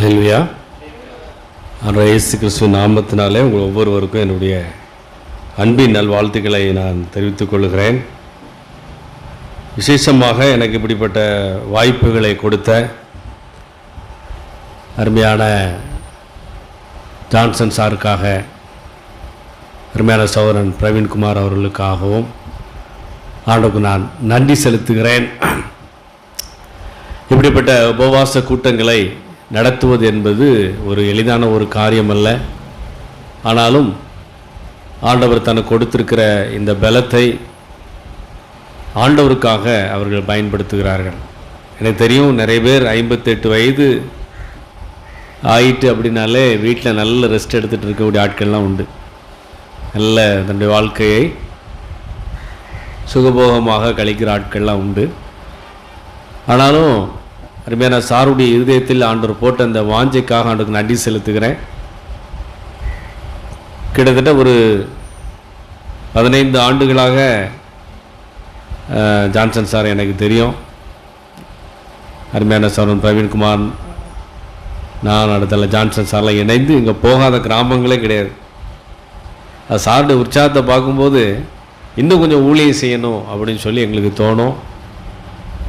அல்லேலூயா. ஆண்டவர் இயேசு கிறிஸ்துவின் நாமத்தினாலே உங்கள் ஒவ்வொருவருக்கும் என்னுடைய அன்பின் நல்வாழ்த்துக்களை நான் தெரிவித்துக் கொள்கிறேன். விசேஷமாக எனக்கு இப்படிப்பட்ட வாய்ப்புகளை கொடுத்த அருமையான ஜான்சன் சாருக்காக, அருமையான சகோதரன் பிரவீன்குமார் அவர்களுக்காகவும் ஆண்டவருக்கு நான் நன்றி செலுத்துகிறேன். இப்படிப்பட்ட உபவாச கூட்டங்களை நடத்துவது என்பது ஒரு எளிதான ஒரு காரியம் அல்ல. ஆனாலும் ஆண்டவர் தனக்கு கொடுத்திருக்கிற இந்த பலத்தை ஆண்டவருக்காக அவர்கள் பயன்படுத்துகிறார்கள். எனக்கு தெரியும், நிறைய பேர் 58 வயது ஆயிட்டு அப்படின்னாலே வீட்டில் நல்ல ரெஸ்ட் எடுத்துகிட்டு இருக்கக்கூடிய ஆட்கள்லாம் உண்டு. நல்ல தன்னுடைய வாழ்க்கையை சுகபோகமாக கழிக்கிற ஆட்கள்லாம் உண்டு. ஆனாலும் அருமையான சாருடைய இருதயத்தில் ஆண்டவர் போட்ட அந்த வாஞ்சைக்காக ஆண்டவருக்கு நன்றி செலுத்துகிறேன். கிட்டத்தட்ட ஒரு 15 ஆண்டுகளாக ஜான்சன் சார் எனக்கு தெரியும். அருமையான சகோதரன் பிரவீன்குமார், நான் அடுத்த ஜான்சன் சார்லாம் இணைந்து இங்கே போகாத கிராமங்களே கிடையாது. அது சாருடைய உற்சாகத்தை பார்க்கும்போது இன்னும் கொஞ்சம் ஊழியம் செய்யணும் அப்படின்னு சொல்லி எங்களுக்கு தோணும்.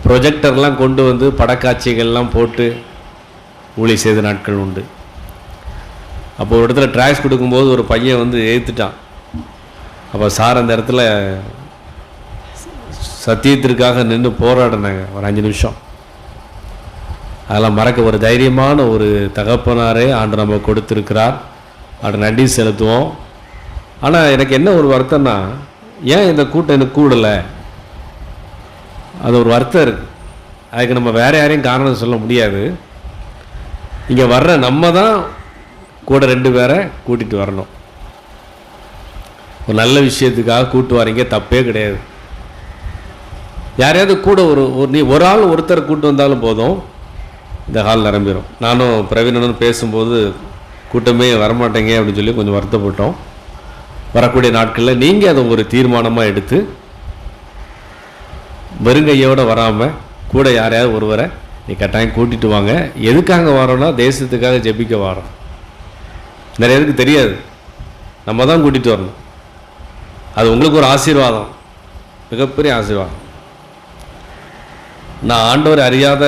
ப்ரொஜெக்டர்லாம் கொண்டு வந்து படக்காட்சிகள்லாம் போட்டு ஊழியம் செய்த நாட்கள் உண்டு. அப்போ ஒரு இடத்துல ட்ராக்ஸ் கொடுக்கும்போது ஒரு பையன் வந்து ஏற்றுட்டான். அப்போ சார் அந்த இடத்துல சத்தியத்திற்காக நின்று போராடினாங்க ஒரு 5 நிமிஷம். அதெல்லாம் மறக்க ஒரு தைரியமான ஒரு தகப்பனாரே ஆண்டு நம்ம கொடுத்துருக்கிறார். அதை நன்றி செலுத்துவோம். ஆனால் எனக்கு என்ன ஒரு வருத்தம்னா, ஏன் இந்த கூட்டம் எனக்கு கூடலை, அது ஒரு வருத்தம் இருக்குது. அதுக்கு நம்ம வேறு யாரையும் காரணம் சொல்ல முடியாது. இங்கே வர்ற நம்ம தான் கூட 2 பேரை கூட்டிகிட்டு வரணும். ஒரு நல்ல விஷயத்துக்காக கூட்டு வரீங்க, தப்பே கிடையாது. யாரையாவது கூட ஒரு ஆள் ஒருத்தர் கூட்டு வந்தாலும் போதும், இந்த ஹால் நிரம்பிடும். நானும் பிரவீனனும் பேசும்போது கூட்டமே வரமாட்டேங்க அப்படின்னு சொல்லி கொஞ்சம் வருத்தப்பட்டோம். வரக்கூடிய நாட்களில் நீங்கள் அதை ஒரு தீர்மானமாக எடுத்து வெறுங்கையோடு வராமல் கூட யாரையாவது ஒருவரை நீ கட்டாயம் கூட்டிகிட்டு வாங்க. எதுக்காக வரோன்னா தேசத்துக்காக ஜெபிக்க வரோம். நிறைய பேருக்கு தெரியாது, நம்ம தான் கூட்டிகிட்டு வரணும். அது உங்களுக்கு ஒரு ஆசீர்வாதம், மிகப்பெரிய ஆசீர்வாதம். நான் ஆண்டவரை அறியாத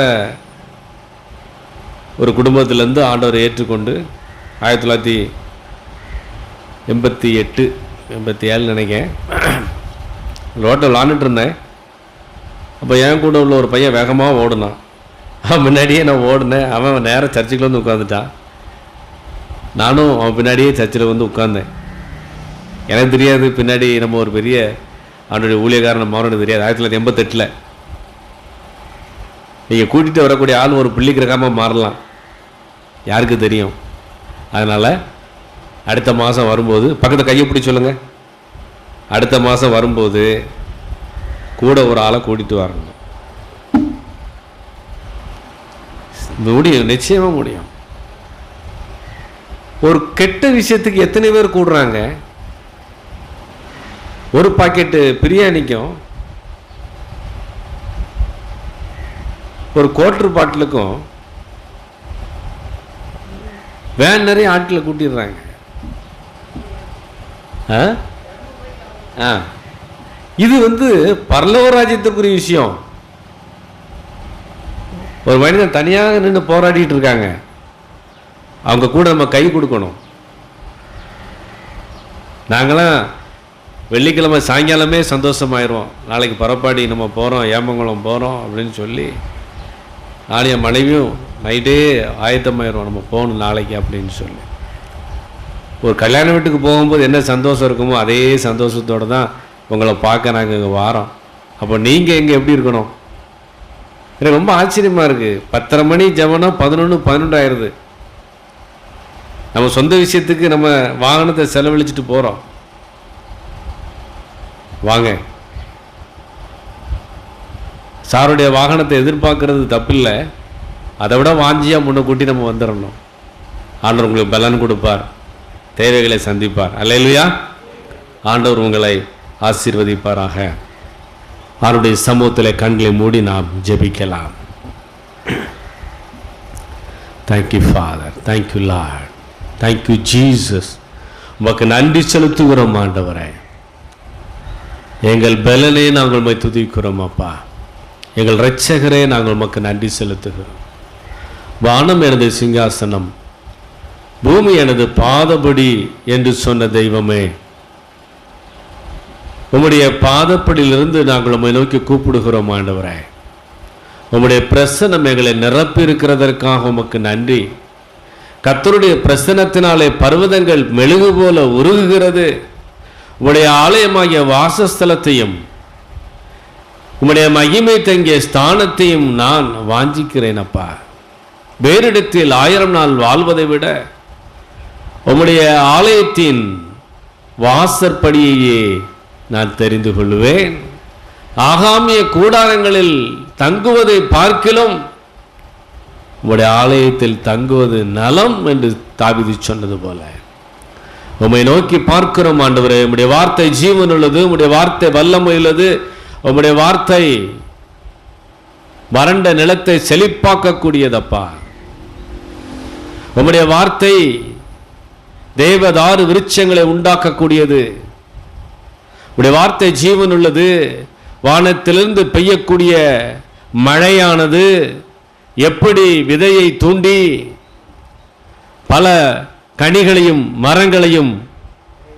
ஒரு குடும்பத்திலேருந்து ஆண்டவரை ஏற்றுக்கொண்டு 1988 87 நினைக்கிறேன் ரோட்டில் விளாண்டுட்டு இருந்தேன். அப்போ என் கூட உள்ள ஒரு பையன் வேகமாக ஓடுனான். அவன் முன்னாடியே நான் ஓடினேன். அவன் நேராக சர்ச்சுக்குள்ள வந்து உட்காந்துட்டான். நானும் அவன் பின்னாடியே சர்ச்சில் வந்து உட்கார்ந்தேன். எனக்கு தெரியாது பின்னாடி நம்ம ஒரு பெரிய அவனுடைய ஊழியக்காரன் மாறணும் தெரியாது. 1988 நீங்கள் கூட்டிகிட்டு வரக்கூடிய ஆள் ஒரு பிள்ளைக்கிறக்காமல் மாறலாம், யாருக்கு தெரியும். அதனால் அடுத்த மாதம் வரும்போது பக்கத்தை கையை பிடி சொல்லுங்கள். அடுத்த மாதம் வரும்போது கூட ஒரு ஆளை கூட்டிகிட்டு வரணும். முடியும், நிச்சயமாக முடியும். ஒரு கெட்ட விஷயத்துக்கு எத்தனை பேர் கூடுறாங்க? ஒரு பாக்கெட்டு பிரியாணிக்கும் ஒரு குவார்டர் பாட்டிலுக்கும் வேன் நிறைய ஆட்களை கூட்டிடுறாங்க. இது வந்து பரலோக ராஜ்யத்திற்குரிய விஷயம். ஒரு மனிதன் தனியாக நின்று போராடிட்டு இருக்காங்க, அவங்க கூட நம்ம கை கொடுக்கணும். நாங்களாம் வெள்ளிக்கிழமை சாயங்காலமே சந்தோஷமாயிடுவோம். நாளைக்கு பரப்பாடி நம்ம போகிறோம், ஏமங்குளம் போகிறோம் அப்படின்னு சொல்லி நாளைய மனைவியும் நைட்டே ஆயத்தமாயிடுவோம், நம்ம போகணும் நாளைக்கு அப்படின்னு சொல்லி. ஒரு கல்யாண வீட்டுக்கு போகும்போது என்ன சந்தோஷம் இருக்குமோ அதே சந்தோஷத்தோடு தான் உங்களை பார்க்க நாங்கள் இங்கே வாரோம். அப்போ நீங்கள் இங்கே எப்படி இருக்கணும்? எனக்கு ரொம்ப ஆச்சரியமாக இருக்குது. 10:30 மணி ஜெபனம் 11 12 ஆயிடுது. நம்ம சொந்த விஷயத்துக்கு நம்ம வாகனத்தை செலவழிச்சிட்டு போகிறோம். வாங்க, சாருடைய வாகனத்தை எதிர்பார்க்கறது தப்பில்லை. அதை விட வாஞ்சியாக முன்ன கூட்டி நம்ம வந்துடணும். ஆண்டவர் உங்களுக்கு பலன் கொடுப்பார், தேவைகளை சந்திப்பார். அல்லேலூயா. ஆண்டவர் உங்களை ஆசீர்வதிப்பாராக. அவருடைய சமூகத்தில் கண்களை மூடி நாம் ஜெபிக்கலாம். Thank you father, thank you Lord, thank you Jesus. உமக்கு நன்றி செலுத்துகிறோம் ஆண்டவரே. எங்கள் பலனே நாங்கள் உம்மை துதிக்கிறோம் அப்பா. எங்கள் இரட்சகரே நாங்கள் உமக்கு நன்றி செலுத்துகிறோம். வானம் எனது சிங்காசனம், பூமி எனது பாதபடி என்று சொன்ன தெய்வமே, உம்முடைய பாதப்படியிலிருந்து நாங்கள் உம்மை நோக்கி கூப்பிடுகிறோம் ஆண்டவரே. உம்முடைய பிரசன்னம் எங்களை நிரப்பி இருக்கிறதற்காக உமக்கு நன்றி. கர்த்தருடைய பிரசன்னத்தினாலே பர்வதங்கள் மெழுகு போல உருகுகிறது. உம்முடைய ஆலயமாகிய வாசஸ்தலத்தையும் உம்முடைய மகிமை தங்கிய ஸ்தானத்தையும் நான் வாஞ்சிக்கிறேன் அப்பா. வேறிடத்தில் 1000 நாள் வாழ்வதை விட உம்முடைய ஆலயத்தின் வாசற்படியையே நான் தெரிந்து கொள்வேன். ஆகாமிய கூடாரங்களில் தங்குவதை பார்க்கிலும் உம்முடைய ஆலயத்தில் தங்குவது நலம் என்று தாவீது சொன்னது போல உம்மை நோக்கி பார்க்கிறோம் ஆண்டவரே. உம்முடைய வார்த்தை ஜீவன் உள்ளது, உம்முடைய வார்த்தை வல்லமை உள்ளது, உம்முடைய வார்த்தை வறண்ட நிலத்தை செழிப்பாக்கக்கூடியதப்பா. உம்முடைய வார்த்தை தேவதாரு விருட்சங்களை உண்டாக்கக்கூடியது. உடைய வார்த்தை ஜீவன் உள்ளது. வானத்திலிருந்து பெய்யக்கூடிய மழையானது எப்படி விதையை தூண்டி பல கனிகளையும் மரங்களையும்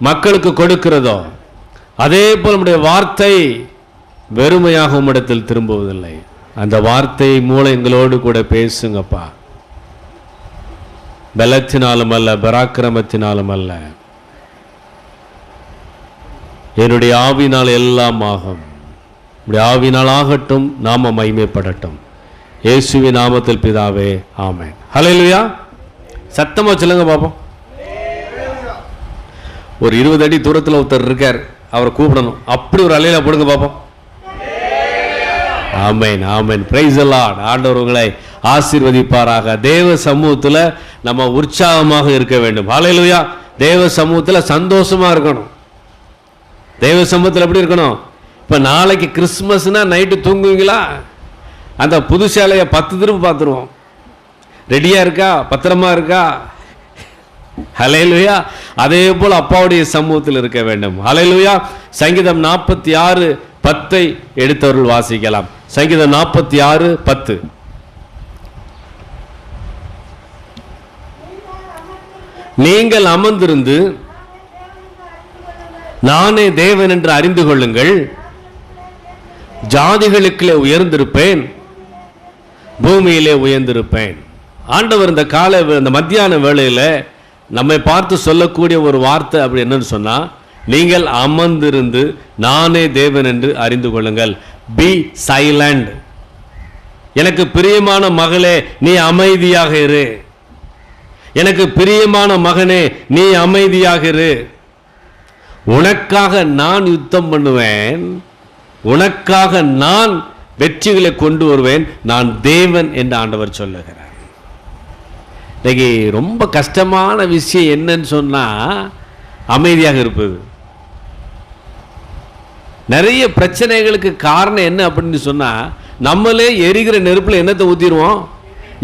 மக்களுக்கு கொடுக்கிறதோ, அதே போல் நம்முடைய வார்த்தை வெறுமையாக உம்மிடத்தில் திரும்புவதில்லை. அந்த வார்த்தை மூலம் எங்களோடு கூட பேசுங்கப்பா. பலத்தினாலும் அல்ல, பராக்கிரமத்தினாலும் அல்ல, என்னுடைய ஆவினால் எல்லாம் ஆகும். உடைய ஆவினால் ஆகட்டும், நாம மகிமைப்படட்டும். இயேசுவின் நாமத்தில் பிதாவே, ஆமென். ஹல்லேலூயா. சத்தமா சொல்லுங்க பாப்போம். ஒரு 20 அடி தூரத்தில் ஒருத்தர் இருக்கார், அவரை கூப்பிடணும். அப்படி ஒரு அலையில போடுங்க பாப்போம். ஆமென், ஆமென். Praise the Lord. ஆண்டவர் உங்களை ஆசீர்வதிப்பாராக. தேவ சமூகத்தில் நம்ம உற்சாகமாக இருக்க வேண்டும். ஹல்லேலூயா. தேவ சமூகத்தில் சந்தோஷமா இருக்கணும். தேவ சமூகத்தில் எப்படி இருக்கணும்? இப்போ நாளைக்கு கிறிஸ்மஸ்னா நைட்டு தூங்குவீங்களா? அந்த புது சேலையை 10 திரும்ப பார்த்துருவோம். ரெடியாக இருக்கா? பத்திரமா இருக்கா? ஹல்லேலூயா. அதே போல் அப்பாவுடைய சமூகத்தில் இருக்க வேண்டும். ஹல்லேலூயா. சங்கீதம் 46:10 எடுத்தவர்கள் வாசிக்கலாம். சங்கீதம் 46:10. நீங்கள் அமர்ந்திருந்து நானே தேவன் என்று அறிந்து கொள்ளுங்கள். ஜாதிகளுக்குள்ளே உயர்ந்திருப்பேன், பூமியிலே உயர்ந்திருப்பேன். ஆண்டவர் இந்த மத்தியான வேளையில் நம்மை பார்த்து சொல்லக்கூடிய ஒரு வார்த்தை அப்படி என்னன்னு சொன்னா, நீங்கள் அமர்ந்திருந்து நானே தேவன் என்று அறிந்து கொள்ளுங்கள். Be silent. எனக்கு பிரியமான மகளே, நீ அமைதியாக இரு. எனக்கு பிரியமான மகனே, நீ அமைதியாக இரு. உனக்காக நான் யுத்தம் பண்ணுவேன், உனக்காக நான் வெற்றிகளை கொண்டு வருவேன். நான் தேவன் என்று ஆண்டவர் சொல்லுகிறார். இன்னைக்கு ரொம்ப கஷ்டமான விஷயம் என்னன்னு சொன்னா, அமைதியாக இருப்பது. நிறைய பிரச்சனைகளுக்கு காரணம் என்ன அப்படின்னு சொன்னா, நம்மளே எரிகிற நெருப்புல என்னத்தை ஊத்திடுவோம்?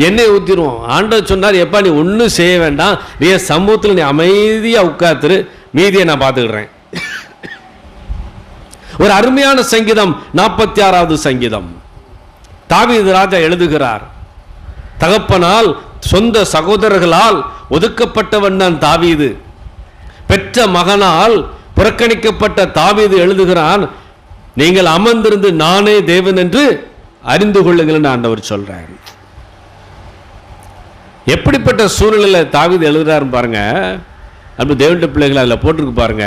எண்ணெய் ஊத்திடுவோம். ஆண்டவர் சொன்னார், எப்பா நீ ஒன்றும் செய்ய வேண்டாம், நீ சமூகத்தில் நீ அமைதியாக உட்கார்த்துரு, மீதியை நான் பார்த்துக்கிறேன். ஒரு அருமையான சங்கீதம் 46வது சங்கீதம். தாவீது ராஜா எழுதுகிறார், தகப்பனால் சொந்த சகோதரர்களால் ஒதுக்கப்பட்டவன் தான் தாவீது, பெற்ற மகனால் புறக்கணிக்கப்பட்ட தாவீது எழுதுகிறான், நீங்கள் அமர்ந்திருந்து நானே தேவன் என்று அறிந்து கொள்ளுங்கள் ஆண்டவர் சொல்றார். எப்படிப்பட்ட சூழ்நிலையில் தாவீது எழுதுறாரு பாருங்க. அப்படி தேவனுடைய பிள்ளைகள் அதில் போட்டிருக்கு பாருங்க.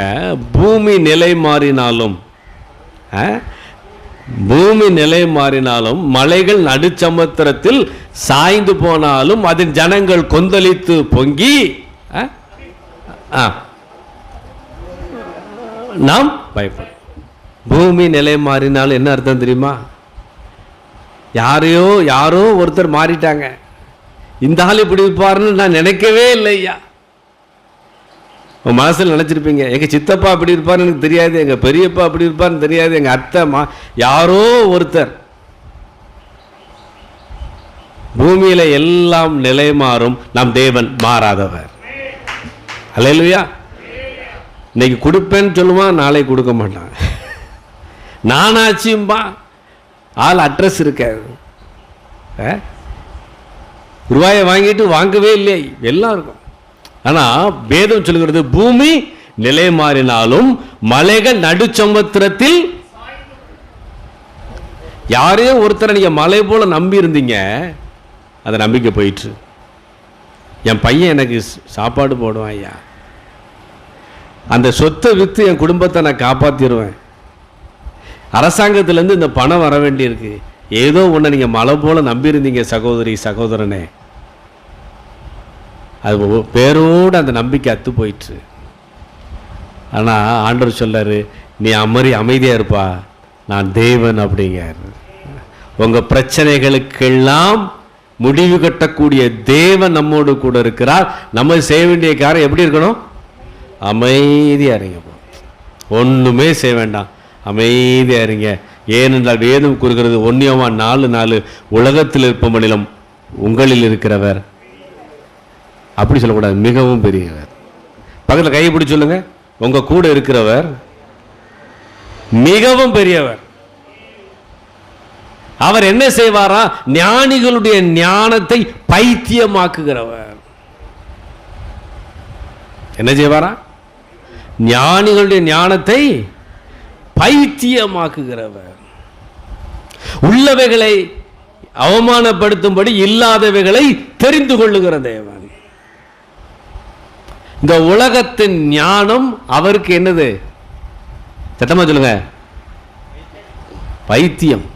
பூமி நிலை மாறினாலும், பூமி நிலை மாறினாலும், மலைகள் நடுச்சமுத்திரத்தில் சாய்ந்து போனாலும், அதன் ஜனங்கள் கொந்தளித்து பொங்கி நாம் பயப்படும். பூமி நிலை மாறினாலும் என்ன அர்த்தம் தெரியுமா? யாரோ ஒருத்தர் மாறிட்டாங்க. இந்த ஆள் இப்படி இருப்பாருன்னு நான் நினைக்கவே இல்லை ஐயா. உங்கள் மனசில் நினச்சிருப்பீங்க, எங்கள் சித்தப்பா அப்படி இருப்பார்னு எனக்கு தெரியாது, எங்கள் பெரியப்பா அப்படி இருப்பார்னு தெரியாது, எங்கள் அத்தை யாரோ ஒருத்தர் பூமியில எல்லாம் நிலை மாறும், நம் தேவன் மாறாதவர். அல்லேலூயா. இன்னைக்கு கொடுப்பேன்னு சொல்லுவான், நாளை கொடுக்க மாட்டான். நானாச்சும்பா, ஆள் அட்ரஸ் இருக்காது. ரூபாயை வாங்கிட்டு வாங்கவே இல்லை, எல்லாம் இருக்கும். ஆனால் வேதம் சொல்கிறது, பூமி நிலை மாறினாலும் மலைகள் நடுச்சமுத்திரத்தில். யாரையோ ஒருத்தரை நீங்கள் மலை போல நம்பி இருந்தீங்க, அந்த நம்பிக்கை போயிட்டு. என் பையன் எனக்கு சாப்பாடு போடுவான் ஐயா, அந்த சொத்தை விற்று என் குடும்பத்தை நான் காப்பாற்றிடுவேன், அரசாங்கத்திலேருந்து இந்த பணம் வர வேண்டியிருக்கு, ஏதோ ஒன்று நீங்கள் மலை போல நம்பியிருந்தீங்க சகோதரி சகோதரனே, அது பேரோடு அந்த நம்பிக்கை அத்து போயிட்டு. ஆனால் ஆண்டவர் சொல்லாரு, நீ அமைதியாக இருப்பா, நான் தேவன் அப்படிங்கிறார். உங்கள் பிரச்சனைகளுக்கெல்லாம் முடிவு கட்டக்கூடிய தேவன் நம்மோடு கூட இருக்கிறார். நம்ம செய்ய வேண்டிய காரியம் எப்படி இருக்கணும்? அமைதியாக இருங்க, ஒன்றுமே செய்ய வேண்டாம், அமைதியாக இருங்க. ஏனென்றால் வேதம் கூறுகிறது, 1 யோவான் 4:4, உலகத்தில் இருப்பவனிலும் உங்களில் இருக்கிறவர், அப்படி சொல்லக்கூடாது, மிகவும் பெரியவர். பக்கத்தில் கையை பிடிச்சி சொல்லுங்க, உங்க கூட இருக்கிறவர் மிகவும் பெரியவர். அவர் என்ன செய்வாரா? ஞானிகளுடைய ஞானத்தை பைத்தியமாக்குகிறவர். என்ன செய்வாரா? ஞானிகளுடைய ஞானத்தை பைத்தியமாக்குகிறவர். உள்ளவைகளை அவமானப்படுத்தும்படி இல்லாதவைகளை தெரிந்து கொள்ளுகிற தேவன். இந்த உலகத்தின் ஞானம் அவருக்கு என்னது? சத்தமா சொல்லுங்க, பைத்தியம்.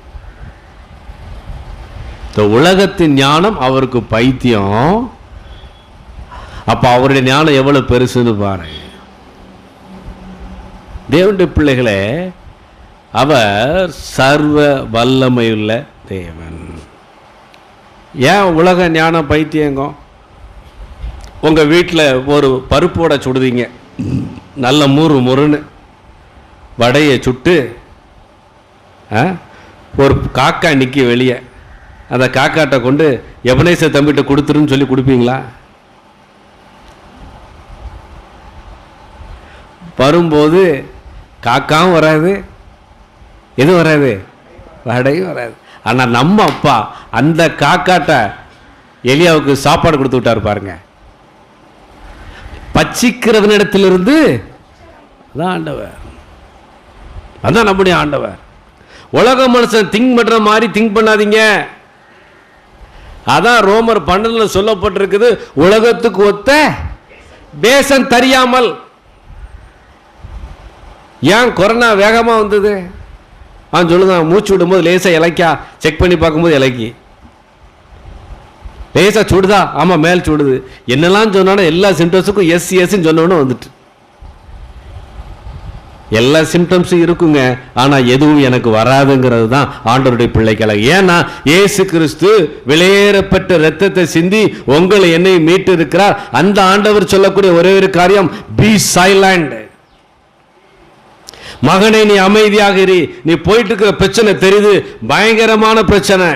இந்த உலகத்தின் ஞானம் அவருக்கு பைத்தியம். அப்ப அவருடைய ஞானம் எவ்வளவு பெருசுன்னு பாருங்க. தேவனுடைய பிள்ளைகளே, அவர் சர்வ வல்லமையுள்ள தேவன். ஏன் உலக ஞானம் பைத்தியங்க? உங்கள் வீட்டில் ஒரு பருப்போட சுடுதீங்க, நல்ல முறுன்னு வடையை சுட்டு, ஒரு காக்கா நிற்கி வெளியே, அந்த காக்காட்டை கொண்டு எபனேச தம்பிகிட்ட கொடுத்துருன்னு சொல்லி கொடுப்பீங்களா? வரும்போது காக்காவும் வராது, எதுவும் வராது, வடையும் வராது. ஆனால் நம்ம அப்பா அந்த காக்காட்டை எலியாவுக்கு சாப்பாடு கொடுத்து விட்டார் பாருங்க. பச்சிக்கிறவனிடத்திலிருந்து அதான் ஆண்டவர், அதான் நம்முடைய ஆண்டவர். உலக மனுஷன் திங்க் பண்ற மாதிரி திங்க் பண்ணாதீங்க. அதான் ரோமர் 12 சொல்லப்பட்டிருக்குது, உலகத்துக்கு ஒத்த பேசம் தெரியாமல். ஏன் கொரோனா வேகமாக வந்தது? சொல்லுங்க, மூச்சு விடும்போது லேசாக இலைக்கா, செக் பண்ணி பார்க்கும்போது இலைக்கி லேசாக சுடுதா? ஆமாம், மேல் சுடுது. என்னெல்லாம் சொன்னாலும் எல்லா சிம்டம்ஸுக்கும் எஸ்ன்னு சொன்னோன்னு வந்துட்டு. எல்லா சிம்டம்ஸும் இருக்குங்க, ஆனால் எதுவும் எனக்கு வராதுங்கிறது தான் ஆண்டவருடைய பிள்ளைகளை. ஏன்னா இயேசு கிறிஸ்து விலையேறப்பட்ட இரத்தத்தை சிந்தி உங்களை என்னை மீட்டு இருக்கிறார். அந்த ஆண்டவர் சொல்லக்கூடிய ஒரே ஒரு காரியம், பி சைலண்ட். மகனே, நீ அமைதியாக இரு. நீ போயிட்டு இருக்கிற பிரச்சனை தெரியுது, பயங்கரமான பிரச்சனை,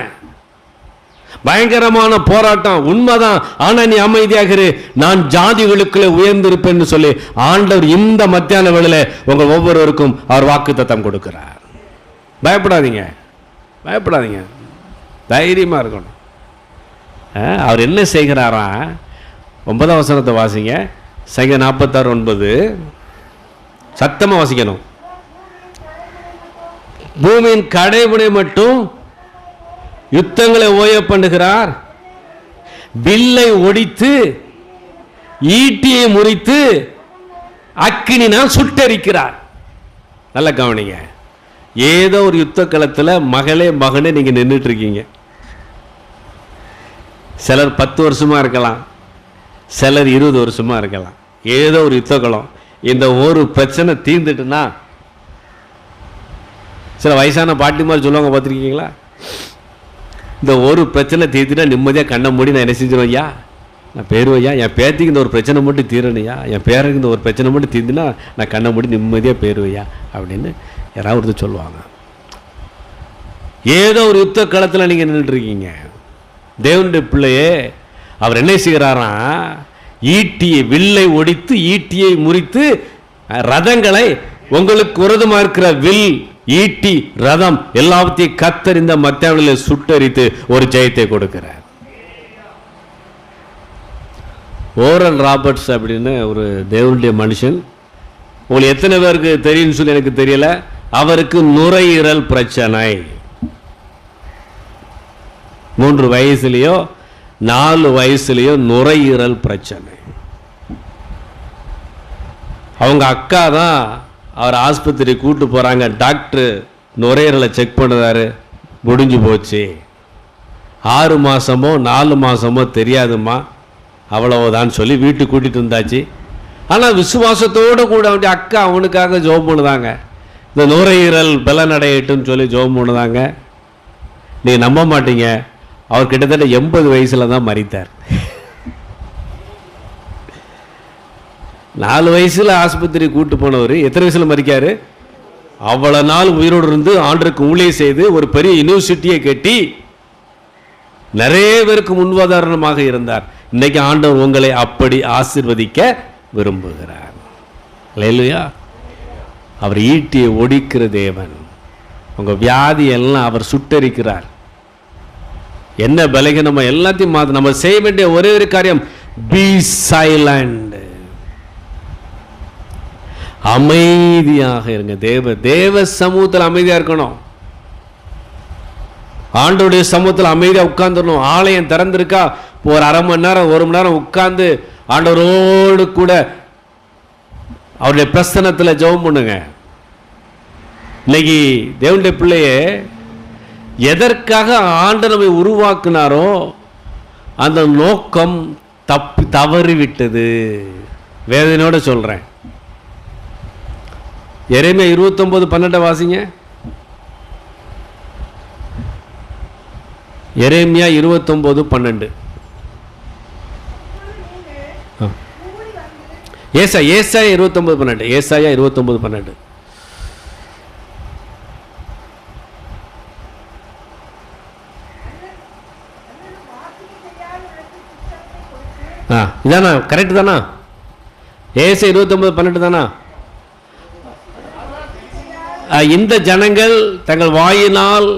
பயங்கரமான போராட்டம், உண்மைதான். ஆனா நீ அமைதியாக இரு, நான் ஜாதிகளுக்குள்ளே உயர்ந்திருப்பேன்னு சொல்லி ஆண்டவர் இந்த மத்தியான வேளையில உங்கள் ஒவ்வொருவருக்கும் அவர் வாக்குத்தத்தம் கொடுக்கிறார். பயப்படாதீங்க, பயப்படாதீங்க, தைரியமா இருக்கணும். அவர் என்ன செய்கிறாரா? 9ஆம் வசனத்தை வாசிங்க. சங்கீதம் 46:9 சத்தமா வாசிக்கணும். பூமியின் கடைமுறை மட்டும் யுத்தங்களை ஓய பண்ணுகிறார், வில்லை ஒடித்து ஈட்டியை முறித்து அக்கினினால் சுட்டரிக்கிறார். நல்ல கவனிங்க. ஏதோ ஒரு யுத்த களத்தில் மகளே மகனே நீங்க நின்றுட்டு இருக்கீங்க. சிலர் 10 வருஷமா இருக்கலாம், சிலர் 20 வருஷமா இருக்கலாம். ஏதோ ஒரு யுத்த களம். இந்த ஒரு பிரச்சனை தீர்ந்துட்டுனா, சில வயசான பாட்டி மாதிரி சொல்லுவாங்க, பார்த்துருக்கீங்களா? இந்த ஒரு பிரச்சனை தீர்த்துட்டா நிம்மதியாக கண்ணை மூடி நான் என்ன செஞ்சிருவேன் ஐயா, நான் போயிடுவையா, என் பேத்திக்கு இந்த ஒரு பிரச்சனை மட்டும் தீரணையா, என் பேருக்கு இந்த ஒரு பிரச்சனை மட்டும் தீர்ந்துனா நான் கண்ணை மூடி நிம்மதியாக போயிடுவையா அப்படின்னு யாராவது ஒருத்தர் சொல்லுவாங்க. ஏதோ ஒரு யுத்த களத்தில் நீங்கள் நின்றுட்டுருக்கீங்க. தேவனுடைய பிள்ளையே, அவர் என்ன செய்கிறாராம், ஈட்டியை வில்லை ஒடித்து ஈட்டியை முறித்து ரதங்களை, உங்களுக்கு விரோதமாக இருக்கிற வில், ஈட்டி, ரதம் எல்லாத்தையும் கர்த்தர் இந்த மத்தியானில் சுட்டரித்து ஒரு ஜெயத்தை கொடுக்கிறார். ஓரல் ராபர்ட்ஸ் அப்படின்னு ஒரு தேவனுடைய மனுஷன், உங்களுக்கு எத்தனை பேருக்கு தெரியும்னு சொல்லி எனக்கு தெரியல, அவருக்கு நுரையீரல் பிரச்சனை. 3 வயசுலேயோ 4 வயசுலேயோ நுரையீரல் பிரச்சனை. அவங்க அக்கா தான் அவர் ஆஸ்பத்திரி கூட்டு போகிறாங்க. டாக்டர் நுரையீரலை செக் பண்ணுறாரு, முடிஞ்சு போச்சு, 6 மாதமோ 4 மாதமோ தெரியாதுமா, அவ்வளவுதான் சொல்லி வீட்டுக்கு கூட்டிகிட்டு வந்தாச்சு. ஆனால் விசுவாசத்தோடு கூட அவனுடைய அக்கா அவனுக்காக ஜெபம் பண்ணுதாங்க, இந்த நுரையீரல் பலனடையட்டுன்னு சொல்லி ஜெபம் பண்ணுதாங்க. நீங்கள் நம்ப மாட்டீங்க, அவர் கிட்டத்தட்ட 80 வயசில் தான் மரித்தார். 4 வயசில் ஆஸ்பத்திரி கூட்டு போனவர் எத்தனை வயசில் மரிக்காரு? அவ்வளோ நாள் உயிரோடு இருந்து ஆண்டருக்கு ஊழியம் செய்து ஒரு பெரிய யூனிவர்சிட்டியை கட்டி நிறைய பேருக்கு முன்னுதாரணமாக இருந்தார். இன்னைக்கு ஆண்டவர் உங்களை அப்படி ஆசீர்வதிக்க விரும்புகிறார். அல்லேலூயா. அவர் ஈட்டியை ஒடிக்கிற தேவன். உங்கள் வியாதி எல்லாம் அவர் சுட்டரிக்கிறார். என்ன பலகீனமோ எல்லாத்தையும் மாற்ற நம்ம செய்ய வேண்டிய ஒரே ஒரு காரியம், பி சைலண்ட். அமைதியாக இருங்க. தேவ சமூகத்தில் அமைதியாக இருக்கணும். ஆண்டோடைய சமூகத்தில் அமைதியாக உட்கார்ந்துடணும். ஆலயம் திறந்திருக்கா, ஒரு அரை மணி நேரம் 1 மணி நேரம் உட்கார்ந்து ஆண்டவரோடு கூட அவருடைய பிரசன்னத்தில் ஜெபம் பண்ணுங்க. இன்னைக்கு தேவனுடைய பிள்ளையே, எதற்காக ஆண்டவர் நம்மை உருவாக்குனாரோ அந்த நோக்கம் தவறிவிட்டது. வேதனையோட சொல்றேன். எரேமியா 29:12 வாசிங்க. எரேமியா 29:12. ஏசாயா 29:12. ஏசாயா 29:12. இதானா கரெக்ட் தானா? ஏசாயா 29:12 தானா? இந்த ஜனங்கள் தங்கள் வாயினால்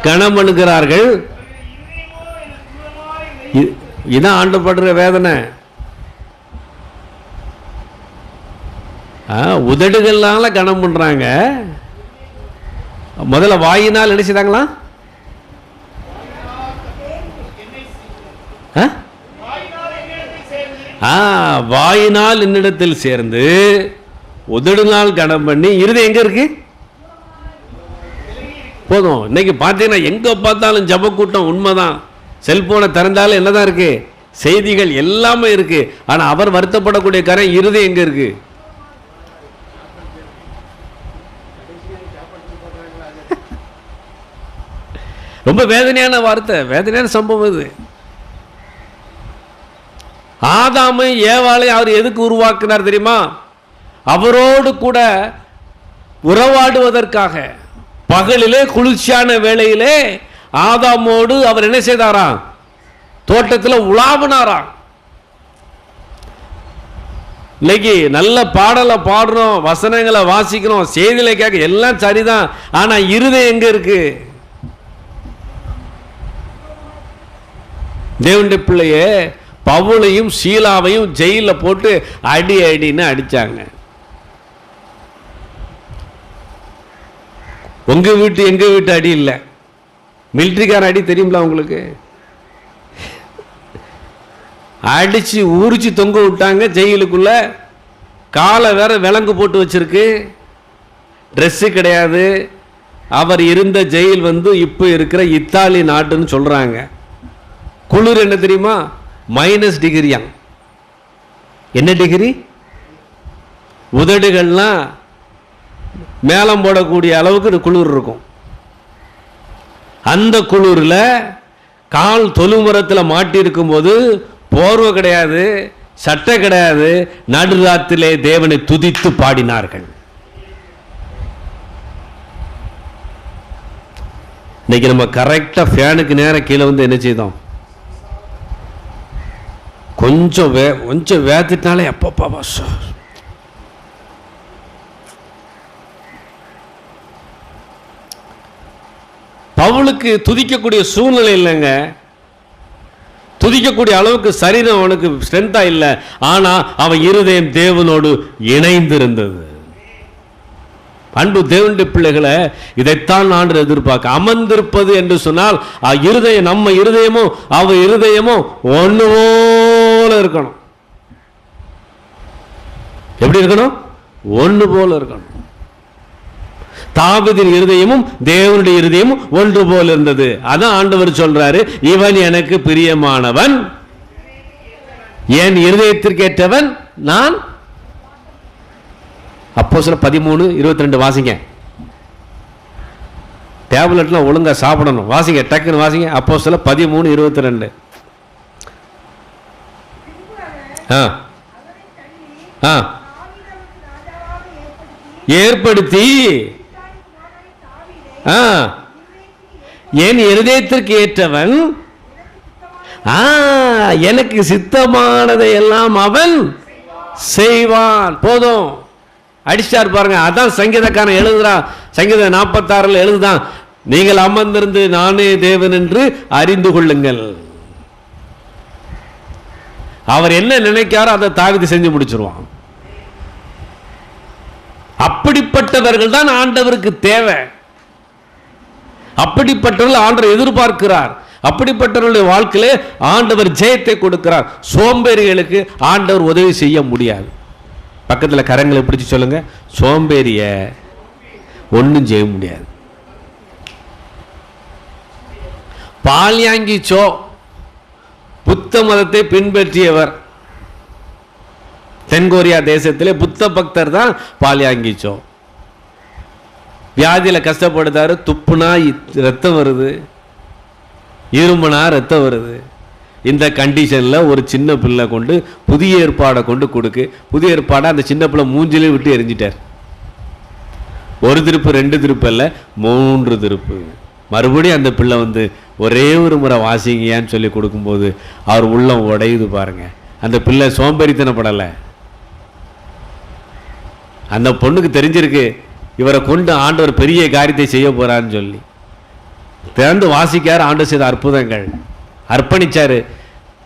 கனம் பண்ணுகிறார்கள். இதான் ஆண்டு படுற வேதனை. உதடுகள்னால கனம் பண்றாங்க. முதல்ல வாயினால் என்ன செய்தாங்களா? வாயினால் என்னிடத்தில் சேர்ந்து உதடுனால் கனம் பண்ணி இருதயம் எங்க இருக்கு? போதும். இன்னைக்கு பார்த்தீங்கன்னா எங்க பார்த்தாலும் ஜப கூட்டம். உண்மைதான். செல்போனை திறந்தாலும் என்னதான் இருக்கு? செய்திகள் எல்லாமே இருக்கு. ஆனா அவர் வருத்தப்படக்கூடிய காரியம் இருதயம் எங்க இருக்கு? ரொம்ப வேதனையான வார்த்தை, வேதனையான சம்பவம் இது. ஆதாமை ஏவாளை அவர் எதுக்கு உருவாக்கினார் தெரியுமா? அவரோடு கூட உறவாடுவதற்காக. பகலிலே குளிர்ச்சியான வேளையிலே ஆதாமோடு அவர் என்ன செய்தாராம்? தோட்டத்தில் உலாவினாராம். இன்னைக்கு நல்ல பாடலை பாடுறோம், வசனங்களை வாசிக்கிறோம், செய்திகளை கேட்க எல்லாம் சரிதான். ஆனா இருதயம் எங்க இருக்கு? தேவனுடைய பிள்ளையே, பவுலையும் சீலாவையும் ஜெயிலில் போட்டு அடின்னு அடிச்சாங்க. உங்க வீட்டு எங்க வீட்டு அடி இல்லை, மிலிட்ரிக்கார அடி தெரியுங்களா உங்களுக்கு? அடிச்சு உரிச்சு தொங்க விட்டாங்க ஜெயிலுக்குள்ள. காலை வேற விலங்கு போட்டு வச்சிருக்கு, ட்ரெஸ்ஸு கிடையாது. அவர் இருந்த ஜெயில் இப்போ இருக்கிற இத்தாலி நாட்டுன்னு சொல்றாங்க. குளிர் என்ன தெரியுமா? -டிகிரியா. என்ன டிகிரி? உதடுகள்லாம் மேலம் போடக்கூடிய அளவுக்கு குளிர் இருக்கும். அந்த குளிரில் கால் தொழுமரத்தில் மாட்டி இருக்கும் போது போர்வை கிடையாது, சட்டை கிடையாது. நடுராத்திலே தேவனை துதித்து பாடினார்கள். இன்னைக்கு நம்ம கரெக்டாக ஃபேனுக்கு நேரம் கீழே வந்து என்ன செய்தோம்? கொஞ்சம் வேத்துட்டாலே எப்பப்பா சார். பவுலுக்கு துதிக்கக்கூடிய சூழ்நிலை இல்லைங்க. துதிக்கக்கூடிய அளவுக்கு சரீரம் அவனுக்கு ஸ்ட்ரென்த்தா இல்லை. ஆனா அவன் இருதயம் தேவனோடு இணைந்திருந்தது. அன்பு தேவனுடைய பிள்ளைகளை, இதைத்தான் ஆண்டு எதிர்பார்க்க. அமர்ந்திருப்பது என்று சொன்னால் இருதயம், நம்ம இருதயமும் அவ இருதயமும் ஒன்று போல இருக்கணும். எப்படி இருக்கணும்? ஒன்று போல இருக்கணும். தாவீதின் இருதயமும் தேவனுடைய இருதயமும் ஒன்று போல் இருந்தது. அதான் ஆண்டவர் சொல்றாரு, இவன் எனக்கு பிரியமானவன், என் இருதயத்திற்கு ஏற்றவன் நான். அப்போஸ்தலர் 13:22 வாசிங்க. டேப்லெட்லாம் ஒழுங்கா சாப்பிடணும். வாசிங்க, டக்குன்னு வாசிங்க. அப்போஸ்தலர் 13:22. ஏற்படுத்தி என் இருதயத்திற்கு ஏற்றவன், எனக்கு சித்தமானதை எல்லாம் அவன் செய்வான். போதும், அடிச்சார் பாருங்க. அதான் சங்கீதக்காரன் எழுதுறான். சங்கீதம் 46 எழுதுதான், நீங்கள் அமர்ந்திருந்து நானே தேவன் என்று அறிந்து கொள்ளுங்கள். அவர் என்ன நினைக்காரோ அதை தாவீது செஞ்சு முடிச்சிருவான். அப்படிப்பட்டவர்கள் தான் ஆண்டவருக்கு தேவை. அப்படிப்பட்டவர்கள் ஆண்டவர் எதிர்பார்க்கிறார். அப்படிப்பட்டவர்களுடைய வாழ்க்கையிலே ஆண்டவர் ஜெயத்தை கொடுக்கிறார். சோம்பேறிகளுக்கு ஆண்டவர் உதவி செய்ய முடியாது. பக்கத்தில் கரங்களை பிடிச்சு சொல்லுங்க, சோம்பேறிய ஒன்றும் செய்ய முடியாது. பால்யாங்கி சோ புத்த மதத்தை பின்பற்றியவர். தென்கொரியா தேசத்திலே புத்த பக்தர் தான் பால்யாங்கி சோ. வியாதியில் கஷ்டப்படுத்தாரு. துப்புனா ரத்தம் வருது, இரும்புனா ரத்தம் வருது. இந்த கண்டிஷனில் ஒரு சின்ன பிள்ளை கொண்டு புதிய ஏற்பாடை கொண்டு கொடுக்கு. புதிய ஏற்பாடை அந்த சின்ன பிள்ளை மூஞ்சிலே விட்டு எரிஞ்சிட்டார். ஒரு திருப்பு, 2 திருப்பு இல்லை, 3 திருப்பு. மறுபடியும் அந்த பிள்ளை வந்து ஒரே ஒரு முறை வாசிங்கயான்னு சொல்லி கொடுக்கும்போது அவர் உள்ளம் உடையுது பாருங்க. அந்த பிள்ளை சோம்பேறித்தனப்படலை. அந்த பொண்ணுக்கு தெரிஞ்சிருக்கு இவரை கொண்டு ஆண்டவர் பெரிய காரியத்தை செய்ய போறான்னு சொல்லி திறந்து வாசிக்கார். ஆண்டவர் செய்த அற்புதங்கள், அர்ப்பணிச்சாரு.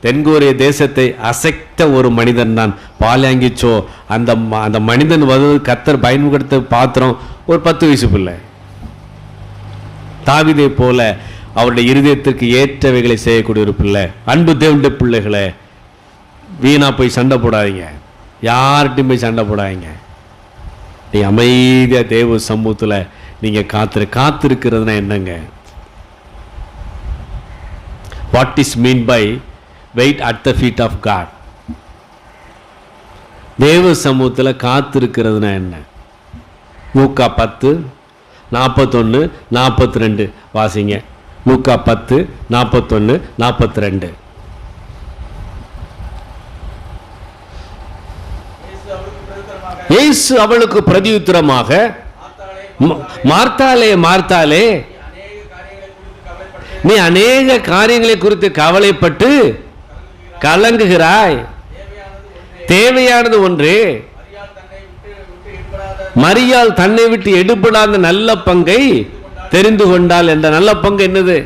தென்கொரிய தேசத்தை அசைத்த ஒரு மனிதன் தான் பால்யாங்கி சோ. அந்த மனிதன் வந்து கர்த்தர் பயன்படுத்த பாத்திரம் ஒரு 10 வயசு பிள்ளை. தாவீதை போல அவருடைய இருதயத்திற்கு ஏற்றவைகளை செய்யக்கூடிய ஒரு பிள்ளை. அன்பு தேவனுடைய பிள்ளைகளை, வீணா போய் சண்டை போடாதீங்க. யார்கிட்டையும் போய் சண்டை போடாதீங்க. நீ அமைதியா தேவ சமூகத்துல நீங்க காத்திருக்கிறதுனா என்னங்க? What is mean by wait at the feet of God? தேவ சமூகத்துல காத்திருக்கிறதுனா என்ன? லூக்கா 10:41-42 வாசிங்க. லூக்கா 10:41-42. இயேசு அவளுக்கு பிரதியுத்தரமாக, மார்த்தாளே மார்த்தாளே, நீ அநேக காரியங்களை குறித்து கவலைப்பட்டு கலங்குகிறாய். தேவையானது ஒன்றே. மரியாள் தன்னை விட்டு எடுபடாத நல்ல பங்கை தெரிந்து கொண்டாள் என்ற நல்ல பங்கு என்னது?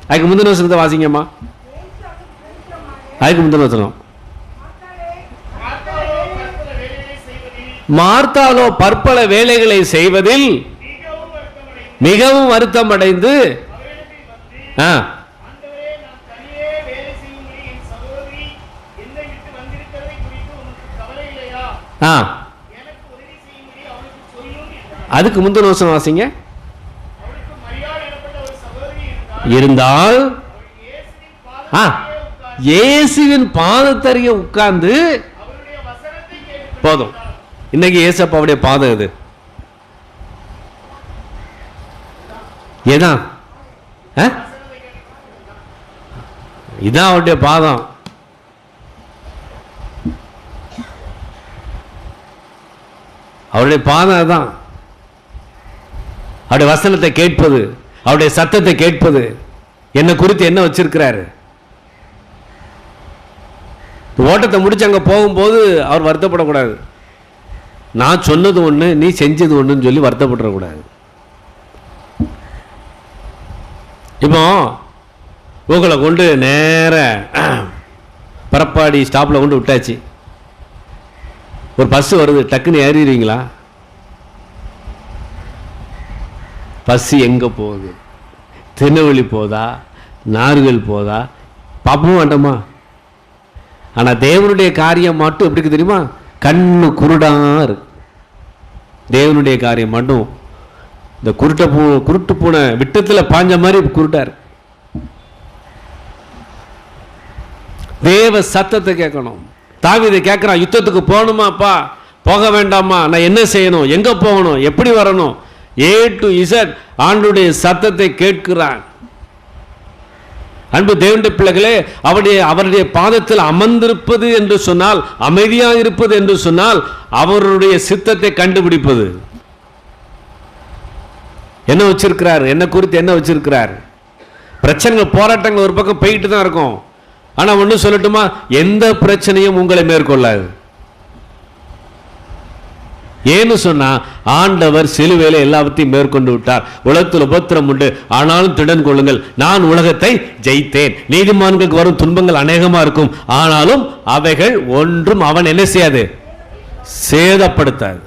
அதுக்கு முந்தின வசனத்தை வாசிங்கம்மா. அதுக்கு முந்தின வசனம், மார்த்தாளோ பற்பல வேலைகளை செய்வதில் மிகவும் வருத்தம் அடைந்து அதுக்கு முந்தின வசனம் வாசிங்க. இருந்தால் இயேசுவின் பாதத்தருகே உட்கார்ந்து, போதும், இன்னைக்கு இயேசப்பாவுடைய பாதம் இது. ஏதான் இதான் அவருடைய பாதம். அவருடைய பாதம் அதுதான். அவருடைய வசனத்தை கேட்பது, அவருடைய சத்தத்தை கேட்பது. என்ன குறித்து என்ன வச்சிருக்கிறாரு? ஓட்டத்தை முடிச்சு அங்கே போகும்போது அவர் வருத்தப்படக்கூடாது. நான் சொன்னது ஒன்று, நீ செஞ்சது ஒன்றுன்னு சொல்லி வருத்தப்படக்கூடாது. இப்போ உங்களை கொண்டு நேர பரப்பாடி ஸ்டாப்பில் கொண்டு விட்டாச்சு. ஒரு பஸ் வருது, டக்குன்னு ஏறிடுவீங்களா? பஸ் எங்கே போகுது? திருநெல்வேலி போதா, நார்கள் போதா, பாப்பவும் வேண்டாமா? ஆனால் தேவனுடைய காரியம் மட்டும் எப்படி இருக்கு தெரியுமா? கண்ணு குருடார். தேவனுடைய காரியம் மட்டும் இந்த குருட்டு பூனை விட்டத்தில் பாஞ்ச மாதிரி குருட்டார். தேவ சத்தத்தை கேட்கணும். தாவீது கேட்கிறான், யுத்தத்துக்கு போகணுமாப்பா, போக வேண்டாமா, நான் என்ன செய்யணும், எங்க போகணும், எப்படி வரணும், A to Z ஆண்டவருடைய சத்தத்தை கேட்கிறான். அன்பு தேவனுடைய பிள்ளைகளே, அவருடைய பாதத்தில் அமர்ந்திருப்பது என்று சொன்னால், அமைதியாக இருப்பது என்று சொன்னால், அவருடைய சித்தத்தை கண்டுபிடிப்பது. என்ன வச்சிருக்கிறார், என்ன குறித்து என்ன வச்சிருக்கிறார்? பிரச்சனைகள் போராட்டங்கள் ஒரு பக்கம் போயிட்டு தான் இருக்கும். ஆனா ஒன்று சொல்லட்டுமா, எந்த பிரச்சனையும் உங்களை மேற்கொள்ளாது. ஏன்னு சொன்னா, ஆண்டவர் சிலுவையில எல்லாவற்றையும் மேற்கொண்டு விட்டார். உலகத்தில் உபத்திரம் உண்டு, ஆனாலும் திடன் கொள்ளுங்கள், நான் உலகத்தை ஜெயித்தேன். நீதிமான்களுக்கு வரும் துன்பங்கள் அநேகமா இருக்கும், ஆனாலும் அவைகள் ஒன்றும் அவன் என்ன செய்யாது, சேதப்படுத்தாது.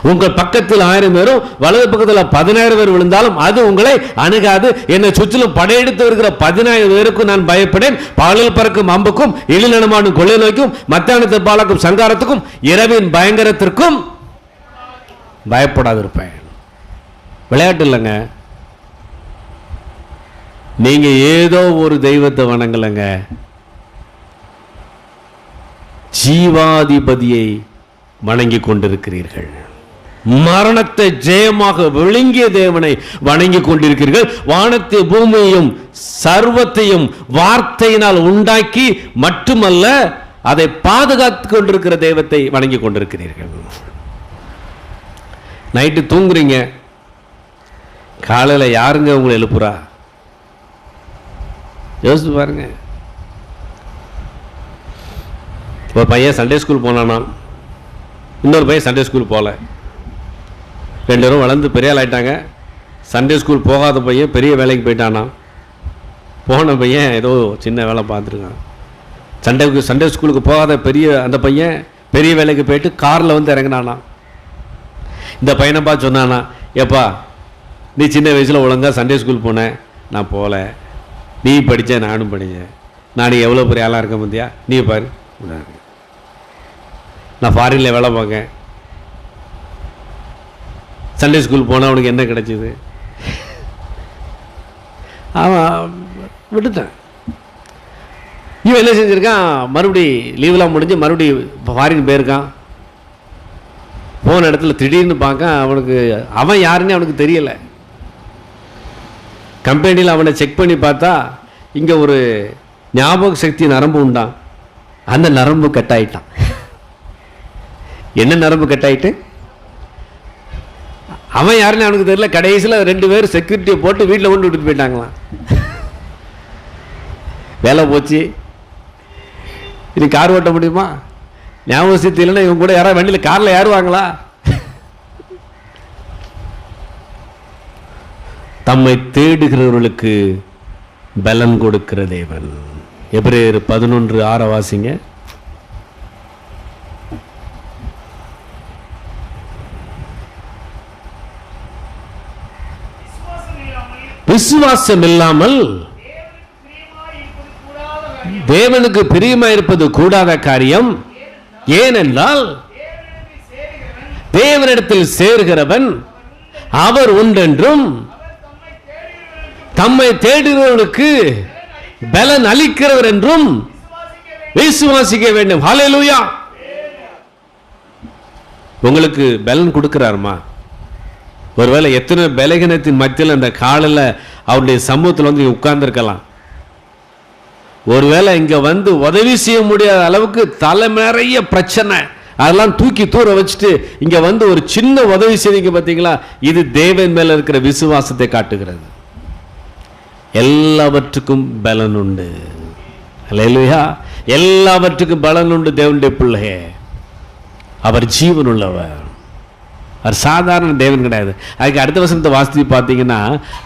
உங்கள் பக்கத்தில் 1000 பேரும் வலது பக்கத்தில் 10000 பேர் விழுந்தாலும் அது உங்களை அணுகாது. என்னை சுற்றிலும் படையெடுத்து வருகிற 10000 பேருக்கும் நான் பயப்படேன். பகலில் பறக்கும் அம்புக்கும், எழில் நடமாடும் கொள்ளை நோய்க்கும், மத்தியானத்தை பாலக்கும் சங்காரத்துக்கும், இரவின் பயங்கரத்திற்கும் பயப்படாது இருப்பேன். விளையாட்டு இல்லைங்க. நீங்க ஏதோ ஒரு தெய்வத்தை வணங்கலங்க, ஜீவாதிபதியை வணங்கி கொண்டிருக்கிறீர்கள். மரணத்தை ஜெயமாக விழுங்கிய தேவனை வணங்கி கொண்டிருக்கிறீர்கள். வானத்தை பூமியையும் சர்வத்தையும் வார்த்தையினால் உண்டாக்கி மட்டுமல்ல, அதை பாதுகாத்து கொண்டிருக்கிற தெய்வத்தை வணங்கி கொண்டிருக்கிறீர்கள். நைட்டு தூங்குறீங்க, காலையில் யாருங்க உங்களை எழுப்புறா? யோசிச்சு பாருங்க. ஒரு பையன் சண்டே ஸ்கூல் போனானா, இன்னொரு பையன் சண்டே ஸ்கூல் போகல. 2 பேரும் வளர்ந்து பெரிய ஆள் ஆயிட்டாங்க. சண்டே ஸ்கூல் போகாத பையன் பெரிய வேலைக்கு போயிட்டானா, போன பையன் ஏதோ சின்ன வேலை பார்த்துருக்கான். சண்டே ஸ்கூலுக்கு போகாத அந்த பையன் பெரிய வேலைக்கு போயிட்டு காரில் வந்து இறங்கினானா. இந்த பையனை பார்த்து சொன்னானா, ஏப்பா நீ சின்ன வயசில் ஒழுங்காக சண்டே ஸ்கூல் போனேன், நான் போகல. நீ படித்த, நானும் படித்தேன். நான் எவ்வளோ பெரிய ஆளாக இருக்க முடியா, நீ பாரு. நான் ஃபாரினில் வேலை பார்க்கேன், சண்டே ஸ்கூல் போனால் அவனுக்கு என்ன கிடைச்சிது? அவன் விட்டுட்டான். இவன் என்ன செஞ்சுருக்கான், மறுபடி லீவெலாம் முடிஞ்சு மறுபடி ஃபாரின் போயிருக்கான். போன இடத்துல திடீர்னு பார்க்க அவனுக்கு அவன் யாருன்னு அவனுக்கு தெரியலை. கம்பெனியில் அவனை செக் பண்ணி பார்த்தா இங்கே ஒரு ஞாபக சக்தி நரம்பு உண்டான். அந்த நரம்பு கட் ஆகிட்டான். என்ன நரம்பு கட் ஆகிட்டு? அவன் யாருன்னு அவனுக்கு தெரியல. கடைசியில் 2 பேர் செக்யூரிட்டியை போட்டு வீட்டில் கொண்டு விட்டுட்டு போயிட்டாங்களாம். வேலை போச்சு. இது கார் ஓட்ட முடியுமா? ஞாபக சக்தி இல்லைன்னா இவங்க கூட யாராவது வண்டியில் காரில் ஏறுவாங்களா? தம்மை தேடுகிறவர்களுக்கு பலன் கொடுக்கிற தேவன். எபிரேயர் 11:6 வாசிங்க. விசுவாசம் இல்லாமல் தேவனுக்கு பிரியமாயிருப்பது கூடாத காரியம். ஏனென்றால் தேவனிடத்தில் சேர்கிறவன் அவர் உண்டென்றும் தம்மை தேடுகிறவர்களுக்கு பலன் அளிக்கிறவர் என்றும் விசுவாசிக்க வேண்டும். ஹல்லேலூயா. உங்களுக்கு பலன் கொடுக்கிறாருமா? ஒருவேளை எத்தனை பலகீனத்தின் மத்தியில் அந்த காலில் அவருடைய சமூகத்தில் வந்து உட்கார்ந்துருக்கலாம். ஒருவேளை இங்கே வந்து உதவி செய்ய முடியாத அளவுக்கு தலை நிறைய பிரச்சனை, அதெல்லாம் தூக்கி தூர வச்சுட்டு இங்க வந்து ஒரு சின்ன உதவி செய்வீங்க பார்த்தீங்களா, இது தேவன் மேல இருக்கிற விசுவாசத்தை காட்டுகிறது. எல்லாவற்றுக்கும் பலன் உண்டு. அல்லேலூயா. எல்லாவற்றுக்கும் பலன் உண்டு. தேவனுடைய பிள்ளையே, அவர் ஜீவன் உள்ளவர், அவர் சாதாரண தேவன் கிடையாது. அதுக்கு அடுத்த வசனத்தை வாசித்து பார்த்தீங்கன்னா